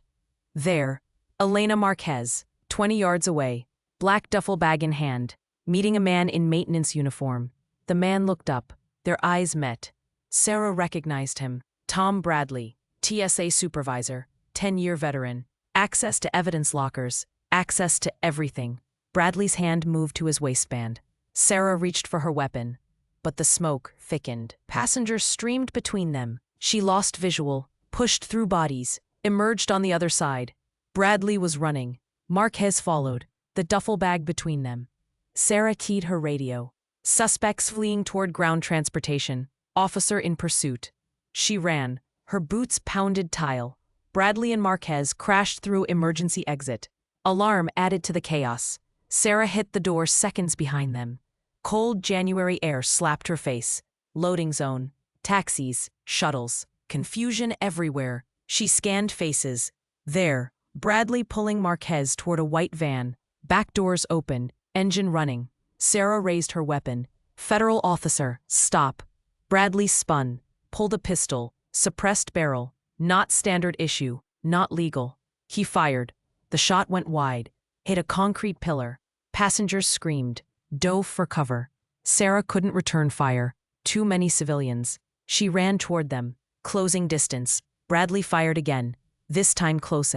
There. Elena Marquez. 20 yards away. Black duffel bag in hand. Meeting a man in maintenance uniform. The man looked up. Their eyes met. Sarah recognized him. Tom Bradley. TSA supervisor. 10-year veteran. Access to evidence lockers. Access to everything. Bradley's hand moved to his waistband. Sarah reached for her weapon. But the smoke thickened. Passengers streamed between them. She lost visual. Pushed through bodies. Emerged on the other side. Bradley was running. Marquez followed. The duffel bag between them. Sarah keyed her radio. Suspects fleeing toward ground transportation. Officer in pursuit. She ran. Her boots pounded tile. Bradley and Marquez crashed through emergency exit. Alarm added to the chaos. Sarah hit the door seconds behind them. Cold January air slapped her face. Loading zone. Taxis. Shuttles. Confusion everywhere. She scanned faces. There. Bradley pulling Marquez toward a white van. Back doors open. Engine running. Sarah raised her weapon. Federal officer. Stop. Bradley spun. Pulled a pistol. Suppressed barrel. Not standard issue. Not legal. He fired. The shot went wide. Hit a concrete pillar. Passengers screamed. Dove for cover. Sarah couldn't return fire. Too many civilians. She ran toward them. Closing distance. Bradley fired again. This time close.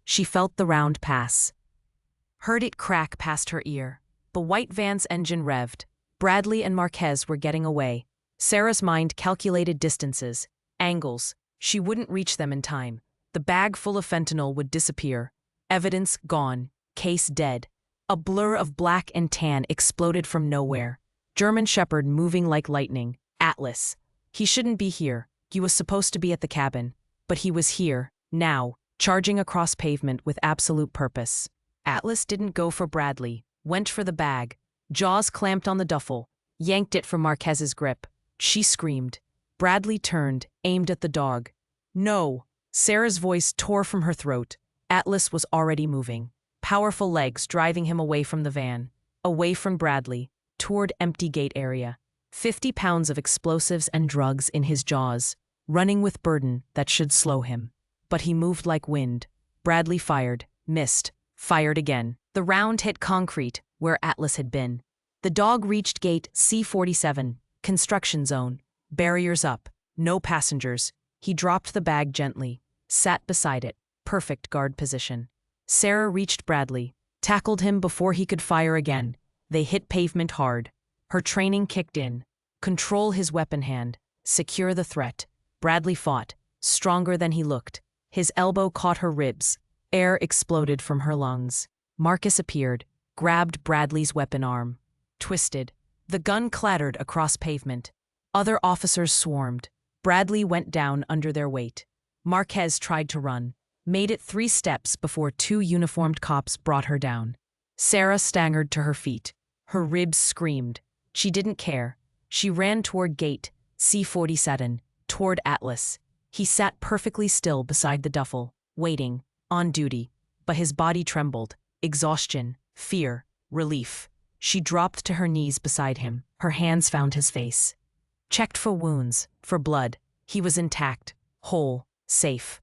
She felt the round pass. Heard it crack past her ear. The white van's engine revved. Bradley and Marquez were getting away. Sarah's mind calculated distances. Angles. She wouldn't reach them in time. The bag full of fentanyl would disappear. Evidence gone. Case dead. A blur of black and tan exploded from nowhere. German Shepherd moving like lightning. Atlas. He shouldn't be here. He was supposed to be at the cabin. But he was here, now, charging across pavement with absolute purpose. Atlas didn't go for Bradley, went for the bag. Jaws clamped on the duffel, yanked it from Marquez's grip. She screamed. Bradley turned, aimed at the dog. No! Sarah's voice tore from her throat. Atlas was already moving. Powerful legs driving him away from the van, away from Bradley, toward empty gate area. 50 pounds of explosives and drugs in his jaws, running with burden that should slow him. But he moved like wind. Bradley fired, missed, fired again. The round hit concrete, where Atlas had been. The dog reached gate C-47, construction zone. Barriers up, no passengers. He dropped the bag gently, sat beside it, perfect guard position. Sarah reached Bradley, tackled him before he could fire again. They hit pavement hard. Her training kicked in. Control his weapon hand. Secure the threat. Bradley fought, stronger than he looked. His elbow caught her ribs. Air exploded from her lungs. Marcus appeared, grabbed Bradley's weapon arm. Twisted. The gun clattered across pavement. Other officers swarmed. Bradley went down under their weight. Marquez tried to run. Made it 3 steps before 2 uniformed cops brought her down. Sarah staggered to her feet. Her ribs screamed. She didn't care. She ran toward gate C-47, toward Atlas. He sat perfectly still beside the duffel, waiting, on duty. But his body trembled. Exhaustion, fear, relief. She dropped to her knees beside him. Her hands found his face. Checked for wounds, for blood. He was intact, whole, safe.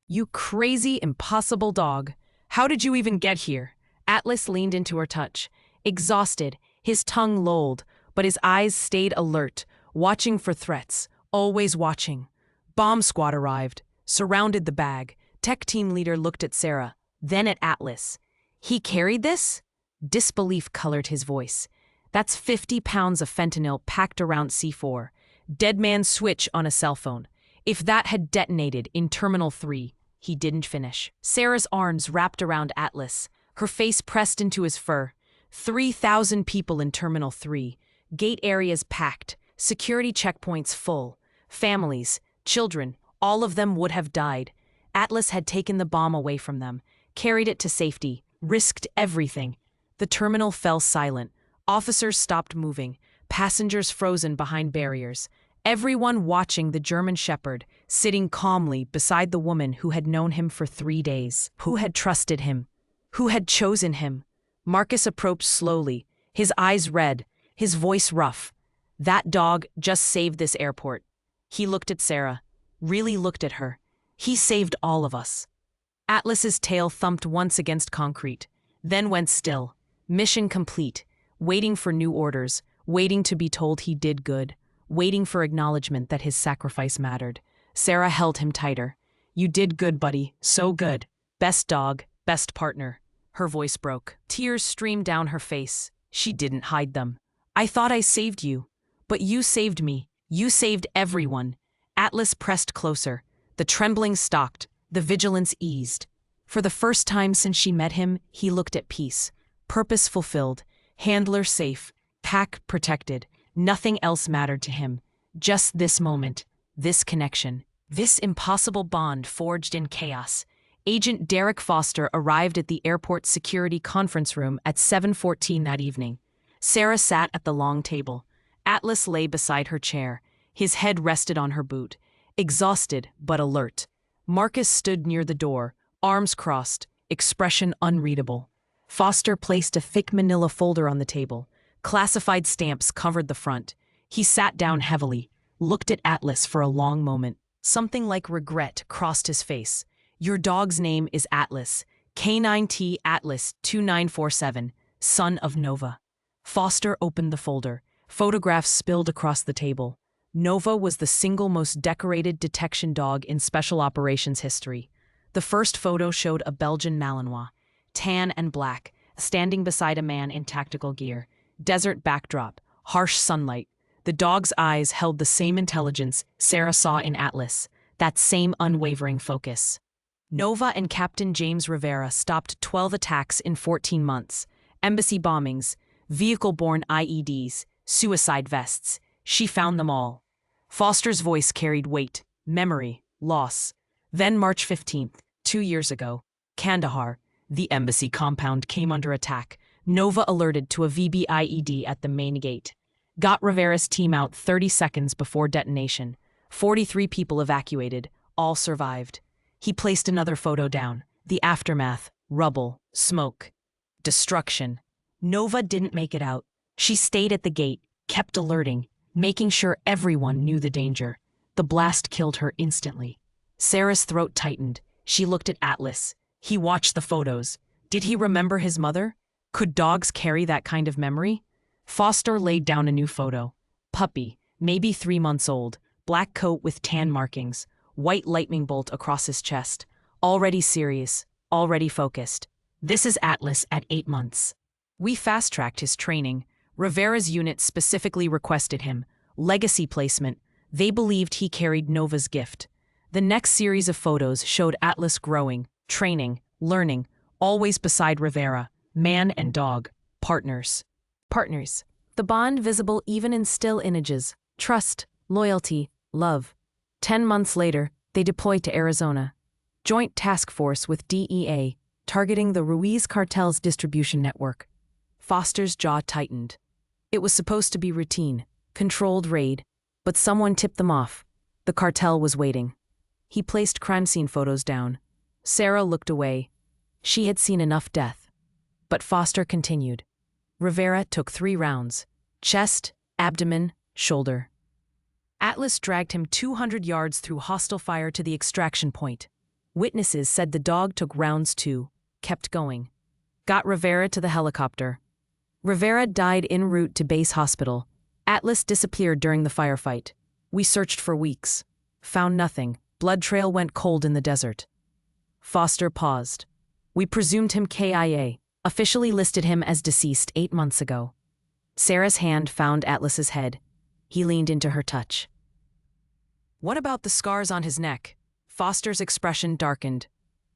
You crazy, impossible dog. How did you even get here? Atlas leaned into her touch. Exhausted, his tongue lolled, but his eyes stayed alert, watching for threats, always watching. Bomb squad arrived, surrounded the bag. Tech team leader looked at Sarah, then at Atlas. He carried this? Disbelief colored his voice. That's 50 pounds of fentanyl packed around C4. Dead man's switch on a cell phone. If that had detonated in Terminal 3, he didn't finish. Sarah's arms wrapped around Atlas, her face pressed into his fur. 3,000 people in Terminal 3. Gate areas packed, security checkpoints full. Families, children, all of them would have died. Atlas had taken the bomb away from them, carried it to safety, risked everything. The terminal fell silent. Officers stopped moving, passengers frozen behind barriers. Everyone watching the German Shepherd, sitting calmly beside the woman who had known him for 3 days, who had trusted him, who had chosen him. Marcus approached slowly, his eyes red, his voice rough. That dog just saved this airport. He looked at Sarah, really looked at her. He saved all of us. Atlas's tail thumped once against concrete, then went still. Mission complete, waiting for new orders, waiting to be told he did good, waiting for acknowledgement that his sacrifice mattered. Sarah held him tighter. You did good, buddy, so good. Best dog, best partner. Her voice broke. Tears streamed down her face. She didn't hide them. I thought I saved you, but you saved me. You saved everyone. Atlas pressed closer. The trembling stopped, the vigilance eased. For the first time since she met him, he looked at peace. Purpose fulfilled, handler safe, pack protected. Nothing else mattered to him. Just this moment, this connection, this impossible bond forged in chaos. Agent Derek Foster arrived at the airport security conference room at 7:14 that evening. Sarah sat at the long table. Atlas lay beside her chair. His head rested on her boot, exhausted but alert. Marcus stood near the door, arms crossed, expression unreadable. Foster placed a thick manila folder on the table. Classified stamps covered the front. He sat down heavily, looked at Atlas for a long moment. Something like regret crossed his face. Your dog's name is Atlas. K9T Atlas 2947, son of Nova. Foster opened the folder. Photographs spilled across the table. Nova was the single most decorated detection dog in Special Operations history. The first photo showed a Belgian Malinois, tan and black, standing beside a man in tactical gear. Desert backdrop, harsh sunlight. The dog's eyes held the same intelligence Sarah saw in Atlas, that same unwavering focus. Nova and Captain James Rivera stopped 12 attacks in 14 months. embassy bombings, vehicle-borne IEDs, suicide vests. She found them all. Foster's voice carried weight, memory, loss. Then March 15th, 2 years ago, Kandahar, the embassy compound came under attack. Nova alerted to a VBIED at the main gate. Got Rivera's team out 30 seconds before detonation. 43 people evacuated, all survived. He placed another photo down. The aftermath, rubble, smoke, destruction. Nova didn't make it out. She stayed at the gate, kept alerting, making sure everyone knew the danger. The blast killed her instantly. Sarah's throat tightened. She looked at Atlas. He watched the photos. Did he remember his mother? Could dogs carry that kind of memory? Foster laid down a new photo. Puppy, maybe 3 months old, black coat with tan markings, white lightning bolt across his chest. Already serious, already focused. This is Atlas at 8 months. We fast-tracked his training. Rivera's unit specifically requested him. Legacy placement. They believed he carried Nova's gift. The next series of photos showed Atlas growing, training, learning, always beside Rivera. Man and dog. Partners. Partners. The bond visible even in still images. Trust, loyalty, love. 10 months later, they deployed to Arizona. Joint task force with DEA, targeting the Ruiz cartel's distribution network. Foster's jaw tightened. It was supposed to be routine, controlled raid, but someone tipped them off. The cartel was waiting. He placed crime scene photos down. Sarah looked away. She had seen enough death. But Foster continued. Rivera took 3 rounds. Chest, abdomen, shoulder. Atlas dragged him 200 yards through hostile fire to the extraction point. Witnesses said the dog took rounds too, kept going. Got Rivera to the helicopter. Rivera died en route to base hospital. Atlas disappeared during the firefight. We searched for weeks. Found nothing. Blood trail went cold in the desert. Foster paused. We presumed him KIA, officially listed him as deceased 8 months ago. Sarah's hand found Atlas's head. He leaned into her touch. What about the scars on his neck? Foster's expression darkened.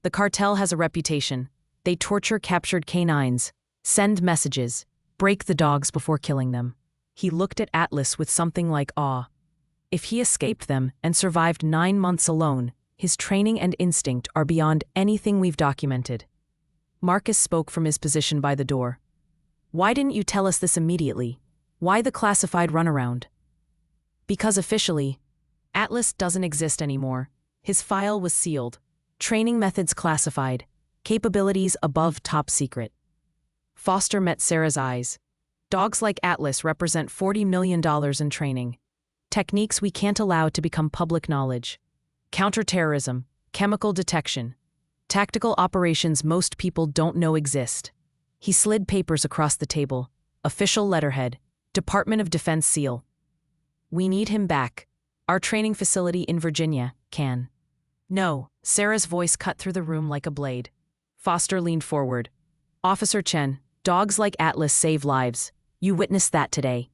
The cartel has a reputation. They torture captured canines, send messages, break the dogs before killing them. He looked at Atlas with something like awe. If he escaped them and survived 9 months alone, his training and instinct are beyond anything we've documented. Marcus spoke from his position by the door. Why didn't you tell us this immediately? Why the classified runaround? Because officially, Atlas doesn't exist anymore. His file was sealed. Training methods classified. Capabilities above top secret. Foster met Sarah's eyes. Dogs like Atlas represent $40 million in training. Techniques we can't allow to become public knowledge. Counterterrorism, chemical detection, tactical operations most people don't know exist. He slid papers across the table. Official letterhead, Department of Defense seal. We need him back. Our training facility in Virginia can. No, Sarah's voice cut through the room like a blade. Foster leaned forward. Officer Chen, dogs like Atlas save lives. You witnessed that today.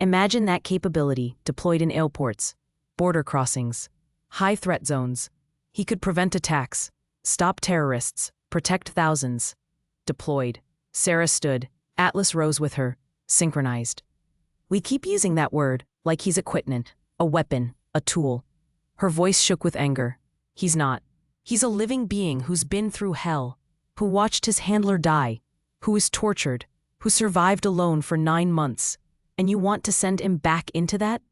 Imagine that capability deployed in airports, border crossings, high threat zones. He could prevent attacks, stop terrorists, protect thousands. Deployed. Sarah stood. Atlas rose with her, synchronized. We keep using that word, like he's equipment, a weapon, a tool. Her voice shook with anger. He's not. He's a living being who's been through hell, who watched his handler die, who was tortured, who survived alone for 9 months. And you want to send him back into that?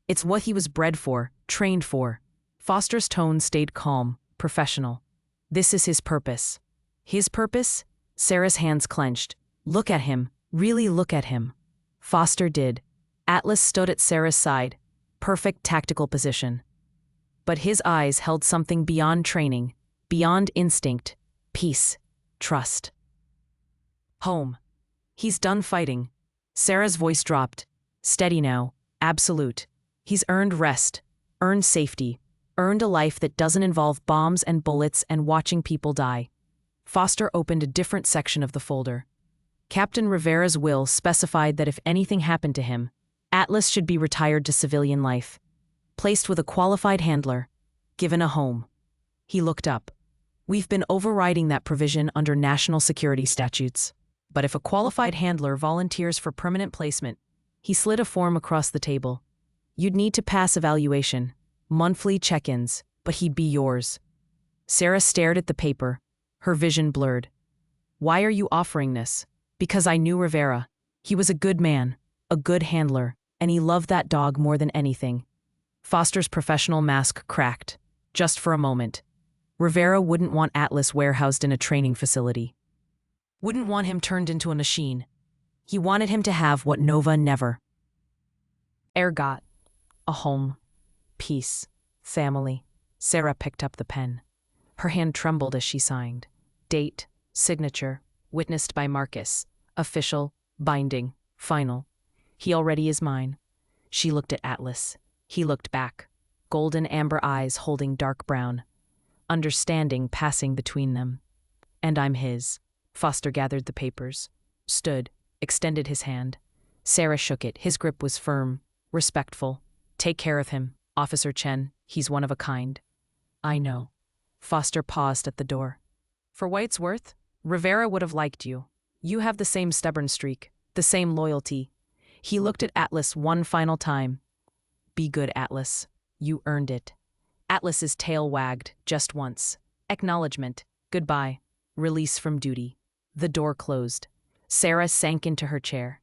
It's what he was bred for, trained for. Foster's tone stayed calm, professional. This is his purpose. His purpose? Sarah's hands clenched. Look at him. Really look at him. Foster did. Atlas stood at Sarah's side. Perfect tactical position. But his eyes held something beyond training, beyond instinct, peace, trust. Home. He's done fighting. Sarah's voice dropped. Steady now. Absolute. He's earned rest, earned safety, earned a life that doesn't involve bombs and bullets and watching people die. Foster opened a different section of the folder. Captain Rivera's will specified that if anything happened to him, Atlas should be retired to civilian life, placed with a qualified handler, given a home. He looked up. We've been overriding that provision under national security statutes. But if a qualified handler volunteers for permanent placement, he slid a form across the table. You'd need to pass evaluation, monthly check-ins, but he'd be yours. Sarah stared at the paper, her vision blurred. Why are you offering this? Because I knew Rivera. He was a good man, a good handler, and he loved that dog more than anything. Foster's professional mask cracked, just for a moment. Rivera wouldn't want Atlas warehoused in a training facility. Wouldn't want him turned into a machine. He wanted him to have what Nova never got. A home, peace, family. Sarah picked up the pen. Her hand trembled as she signed. Date, signature, witnessed by Marcus. Official, binding, final. He already is mine. She looked at Atlas. He looked back. Golden amber eyes holding dark brown. Understanding passing between them. And I'm his. Foster gathered the papers. Stood. Extended his hand. Sarah shook it. His grip was firm. Respectful. Take care of him, Officer Chen. He's one of a kind. I know. Foster paused at the door. For what it's worth, Rivera would have liked you. You have the same stubborn streak, the same loyalty. He looked at Atlas one final time. Be good, Atlas. You earned it. Atlas's tail wagged, just once. Acknowledgement. Goodbye. Release from duty. The door closed. Sarah sank into her chair.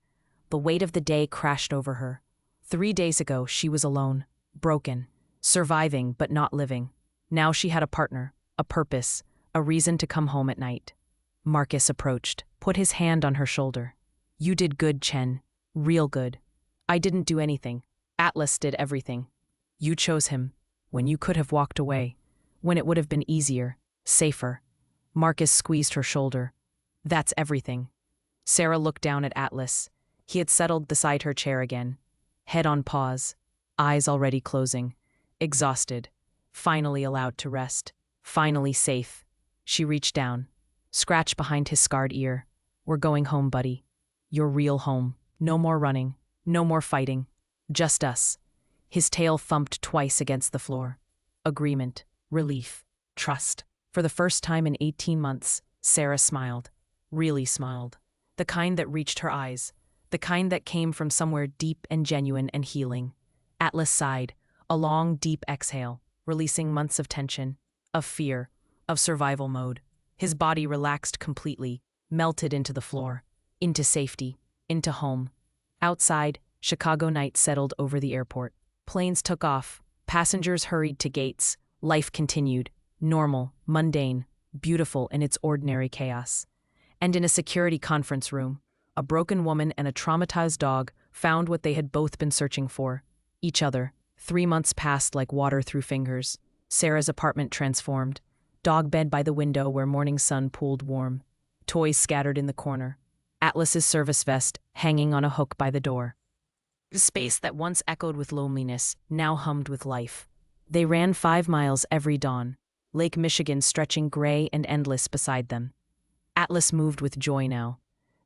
The weight of the day crashed over her. 3 days ago, she was alone, broken, surviving but not living. Now she had a partner, a purpose, a reason to come home at night. Marcus approached, put his hand on her shoulder. You did good, Chen. Real good. I didn't do anything. Atlas did everything. You chose him, when you could have walked away, when it would have been easier, safer. Marcus squeezed her shoulder. That's everything. Sarah looked down at Atlas. He had settled beside her chair again. Head on pause, eyes already closing, exhausted, finally allowed to rest, finally safe. She reached down, scratched behind his scarred ear. We're going home, buddy. Your real home. No more running, no more fighting. Just us. His tail thumped twice against the floor. Agreement, relief, trust. For the first time in 18 months, Sarah smiled. Really smiled. The kind that reached her eyes. The kind that came from somewhere deep and genuine and healing. Atlas sighed, a long, deep exhale, releasing months of tension, of fear, of survival mode. His body relaxed completely, melted into the floor, into safety, into home. Outside, Chicago night settled over the airport. Planes took off, passengers hurried to gates, life continued, normal, mundane, beautiful in its ordinary chaos. And in a security conference room, a broken woman and a traumatized dog found what they had both been searching for, each other. 3 months passed like water through fingers. Sarah's apartment transformed. Dog bed by the window where morning sun pooled warm. Toys scattered in the corner. Atlas's service vest hanging on a hook by the door. The space that once echoed with loneliness now hummed with life. They ran 5 miles every dawn, Lake Michigan stretching gray and endless beside them. Atlas moved with joy now.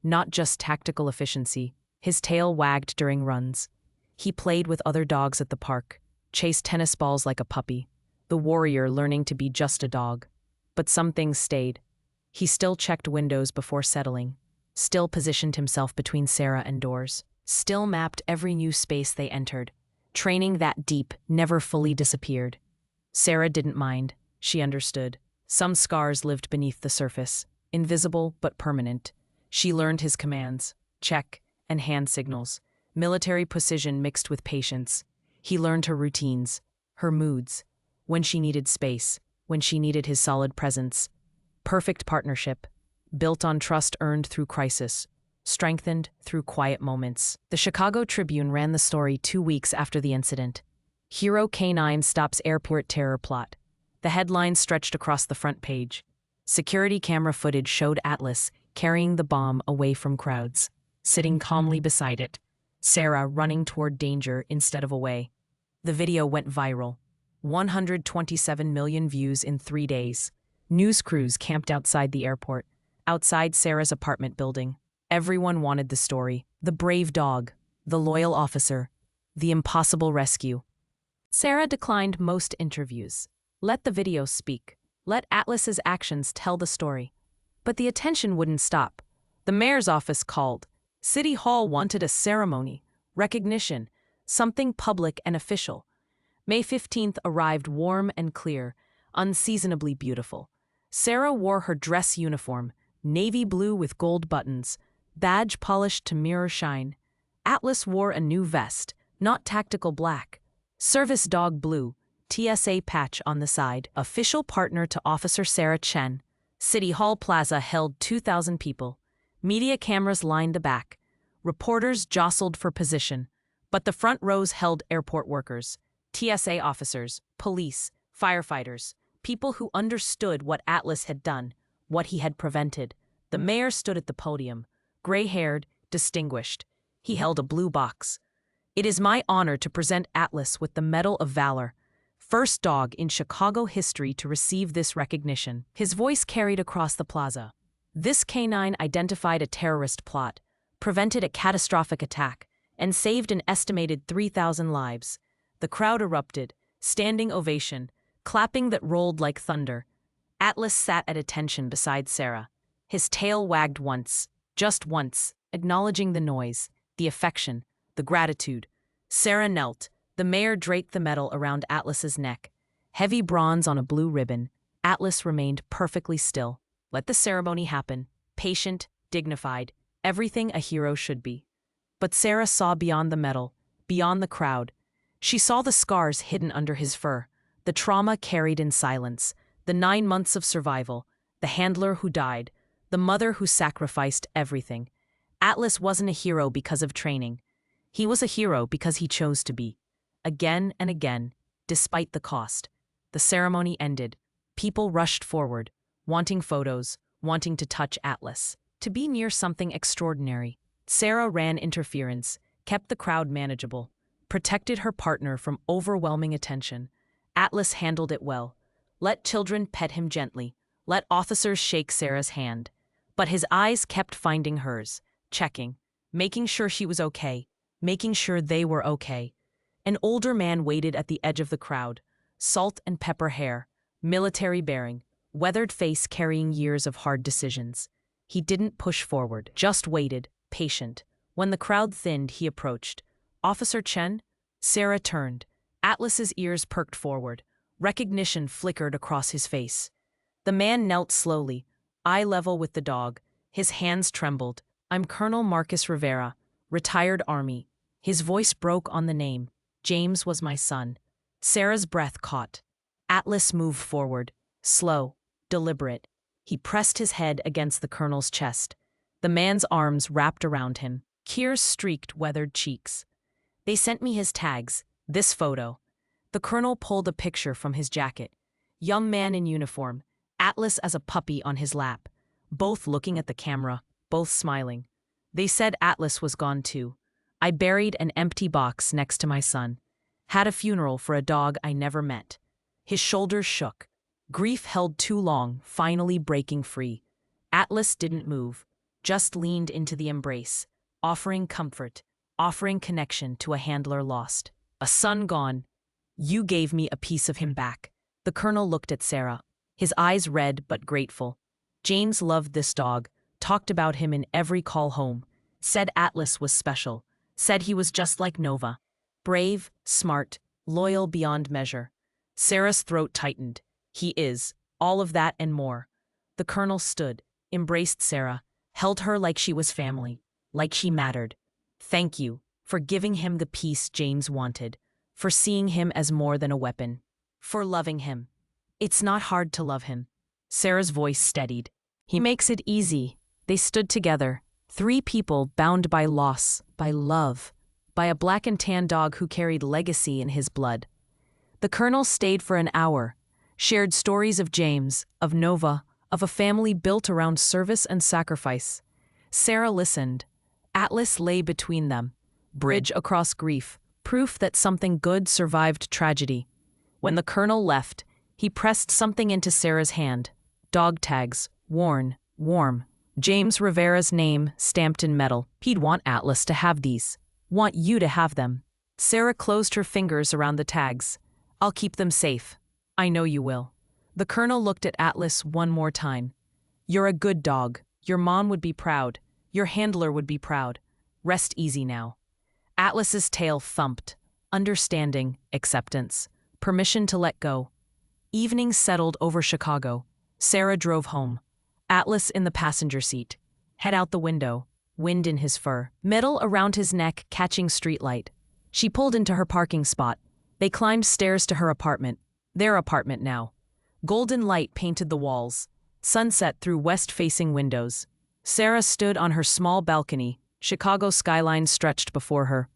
Not just tactical efficiency, his tail wagged during runs. He played with other dogs at the park, chased tennis balls like a puppy, the warrior learning to be just a dog. But some things stayed. He still checked windows before settling, still positioned himself between Sarah and doors, still mapped every new space they entered. Training that deep never fully disappeared. Sarah didn't mind. She understood. Some scars lived beneath the surface, invisible but permanent. She learned his commands, check, and hand signals, military precision mixed with patience. He learned her routines, her moods, when she needed space, when she needed his solid presence. Perfect partnership, built on trust earned through crisis, strengthened through quiet moments. The Chicago Tribune ran the story 2 weeks after the incident. Hero K9 stops airport terror plot. The headline stretched across the front page. Security camera footage showed Atlas carrying the bomb away from crowds, sitting calmly beside it, Sarah running toward danger instead of away. The video went viral. 127 million views in 3 days. News crews camped outside the airport, outside Sarah's apartment building. Everyone wanted the story. The brave dog, the loyal officer, the impossible rescue. Sarah declined most interviews. Let the video speak. Let Atlas's actions tell the story. But the attention wouldn't stop. The mayor's office called. City Hall wanted a ceremony, recognition, something public and official. May 15th arrived warm and clear, unseasonably beautiful. Sarah wore her dress uniform, navy blue with gold buttons, badge polished to mirror shine. Atlas wore a new vest, not tactical black. Service dog blue, TSA patch on the side. Official partner to Officer Sarah Chen. City Hall Plaza held 2,000 people. Media cameras lined the back. Reporters jostled for position. But the front rows held airport workers, TSA officers, police, firefighters, people who understood what Atlas had done, what he had prevented. The mayor stood at the podium, gray-haired, distinguished. He held a blue box. It is my honor to present Atlas with the Medal of Valor, first dog in Chicago history to receive this recognition. His voice carried across the plaza. This canine identified a terrorist plot, prevented a catastrophic attack, and saved an estimated 3,000 lives. The crowd erupted, standing ovation, clapping that rolled like thunder. Atlas sat at attention beside Sarah. His tail wagged once, just once, acknowledging the noise, the affection, the gratitude. Sarah knelt. The mayor draped the medal around Atlas's neck. Heavy bronze on a blue ribbon. Atlas remained perfectly still. Let the ceremony happen, patient, dignified, everything a hero should be. But Sarah saw beyond the medal, beyond the crowd. She saw the scars hidden under his fur, the trauma carried in silence, the 9 months of survival, the handler who died, the mother who sacrificed everything. Atlas wasn't a hero because of training. He was a hero because he chose to be. Again and again, despite the cost. The ceremony ended. People rushed forward, wanting photos, wanting to touch Atlas, to be near something extraordinary. Sarah ran interference, kept the crowd manageable, protected her partner from overwhelming attention. Atlas handled it well. Let children pet him gently. Let officers shake Sarah's hand. But his eyes kept finding hers, checking, making sure she was okay, making sure they were okay. An older man waited at the edge of the crowd, salt and pepper hair, military bearing, weathered face carrying years of hard decisions. He didn't push forward, just waited, patient. When the crowd thinned, he approached. Officer Chen? Sarah turned. Atlas's ears perked forward. Recognition flickered across his face. The man knelt slowly, eye level with the dog. His hands trembled. I'm Colonel Marcus Rivera, retired Army. His voice broke on the name. James was my son. Sarah's breath caught. Atlas moved forward, slow, deliberate. He pressed his head against the colonel's chest. The man's arms wrapped around him. Tears streaked weathered cheeks. They sent me his tags, this photo. The colonel pulled a picture from his jacket. Young man in uniform, Atlas as a puppy on his lap, both looking at the camera, both smiling. They said Atlas was gone too. I buried an empty box next to my son. Had a funeral for a dog I never met. His shoulders shook. Grief held too long, finally breaking free. Atlas didn't move, just leaned into the embrace, offering comfort, offering connection to a handler lost. A son gone. You gave me a piece of him back. The colonel looked at Sarah, his eyes red but grateful. James loved this dog, talked about him in every call home, said Atlas was special, said he was just like Nova. Brave, smart, loyal beyond measure. Sarah's throat tightened. He is, all of that and more. The colonel stood, embraced Sarah, held her like she was family, like she mattered. Thank you for giving him the peace James wanted, for seeing him as more than a weapon, for loving him. It's not hard to love him. Sarah's voice steadied. He makes it easy. They stood together, 3 people bound by loss, by love, by a black and tan dog who carried legacy in his blood. The colonel stayed for an hour, shared stories of James, of Nova, of a family built around service and sacrifice. Sarah listened. Atlas lay between them, bridge across grief, proof that something good survived tragedy. When the colonel left, he pressed something into Sarah's hand. Dog tags, worn, warm. James Rivera's name stamped in metal. He'd want Atlas to have these. Want you to have them. Sarah closed her fingers around the tags. I'll keep them safe. I know you will. The colonel looked at Atlas one more time. You're a good dog. Your mom would be proud. Your handler would be proud. Rest easy now. Atlas's tail thumped. Understanding, acceptance, permission to let go. Evening settled over Chicago. Sarah drove home. Atlas in the passenger seat. Head out the window, wind in his fur, metal around his neck catching streetlight. She pulled into her parking spot. They climbed stairs to her apartment. Their apartment now. Golden light painted the walls. Sunset through west-facing windows. Sarah stood on her small balcony. Chicago skyline stretched before her.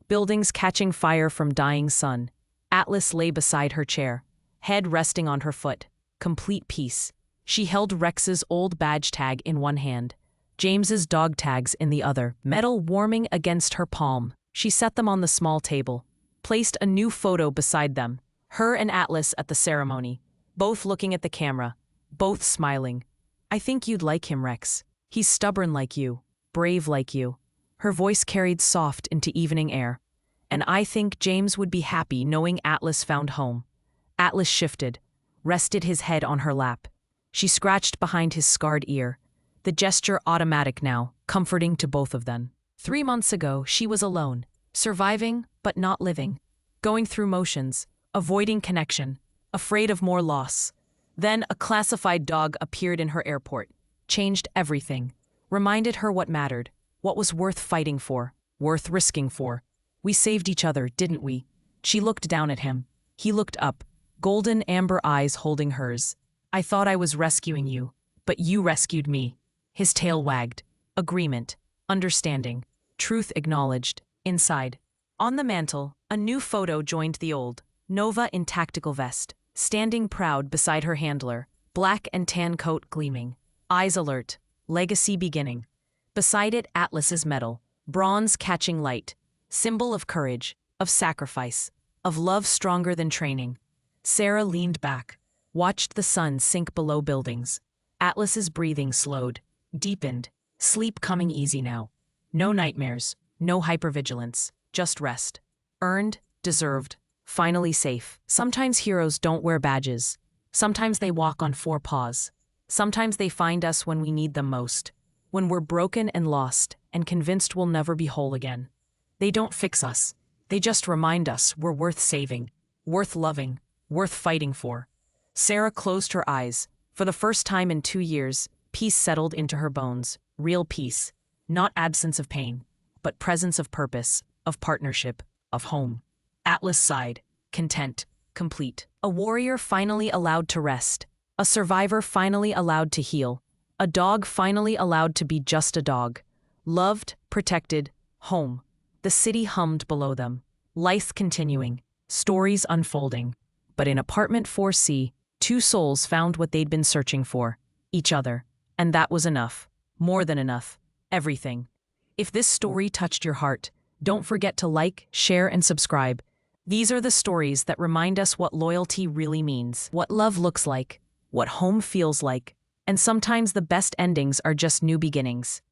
Buildings catching fire from dying sun. Atlas lay beside her chair, head resting on her foot. Complete peace. She held Rex's old badge tag in one hand, James's dog tags in the other, metal warming against her palm. She set them on the small table, placed a new photo beside them, her and Atlas at the ceremony, both looking at the camera, both smiling. I think you'd like him, Rex. He's stubborn like you, brave like you. Her voice carried soft into evening air. And I think James would be happy knowing Atlas found home. Atlas shifted, rested his head on her lap. She scratched behind his scarred ear, the gesture automatic now, comforting to both of them. 3 months ago, she was alone, surviving but not living, going through motions, avoiding connection, afraid of more loss. Then a classified dog appeared in her airport, changed everything, reminded her what mattered, what was worth fighting for, worth risking for. We saved each other, didn't we? She looked down at him. He looked up, golden amber eyes holding hers. I thought I was rescuing you, but you rescued me. His tail wagged. Agreement. Understanding. Truth acknowledged. Inside. On the mantel, a new photo joined the old. Nova in tactical vest, standing proud beside her handler, black and tan coat gleaming. Eyes alert. Legacy beginning. Beside it, Atlas's medal, bronze catching light. Symbol of courage, of sacrifice, of love stronger than training. Sarah leaned back, watched the sun sink below buildings. Atlas's breathing slowed, deepened, sleep coming easy now. No nightmares, no hypervigilance, just rest. Earned, deserved, finally safe. Sometimes heroes don't wear badges. Sometimes they walk on 4 paws. Sometimes they find us when we need them most. When we're broken and lost, and convinced we'll never be whole again. They don't fix us. They just remind us we're worth saving, worth loving, worth fighting for. Sarah closed her eyes. For the first time in 2 years, peace settled into her bones. Real peace. Not absence of pain, but presence of purpose, of partnership, of home. Atlas sighed, content, complete. A warrior finally allowed to rest. A survivor finally allowed to heal. A dog finally allowed to be just a dog. Loved, protected, home. The city hummed below them. Life continuing. Stories unfolding. But in apartment 4C, 2 souls found what they'd been searching for. Each other. And that was enough. More than enough. Everything. If this story touched your heart, don't forget to like, share, and subscribe. These are the stories that remind us what loyalty really means, what love looks like, what home feels like, and sometimes the best endings are just new beginnings.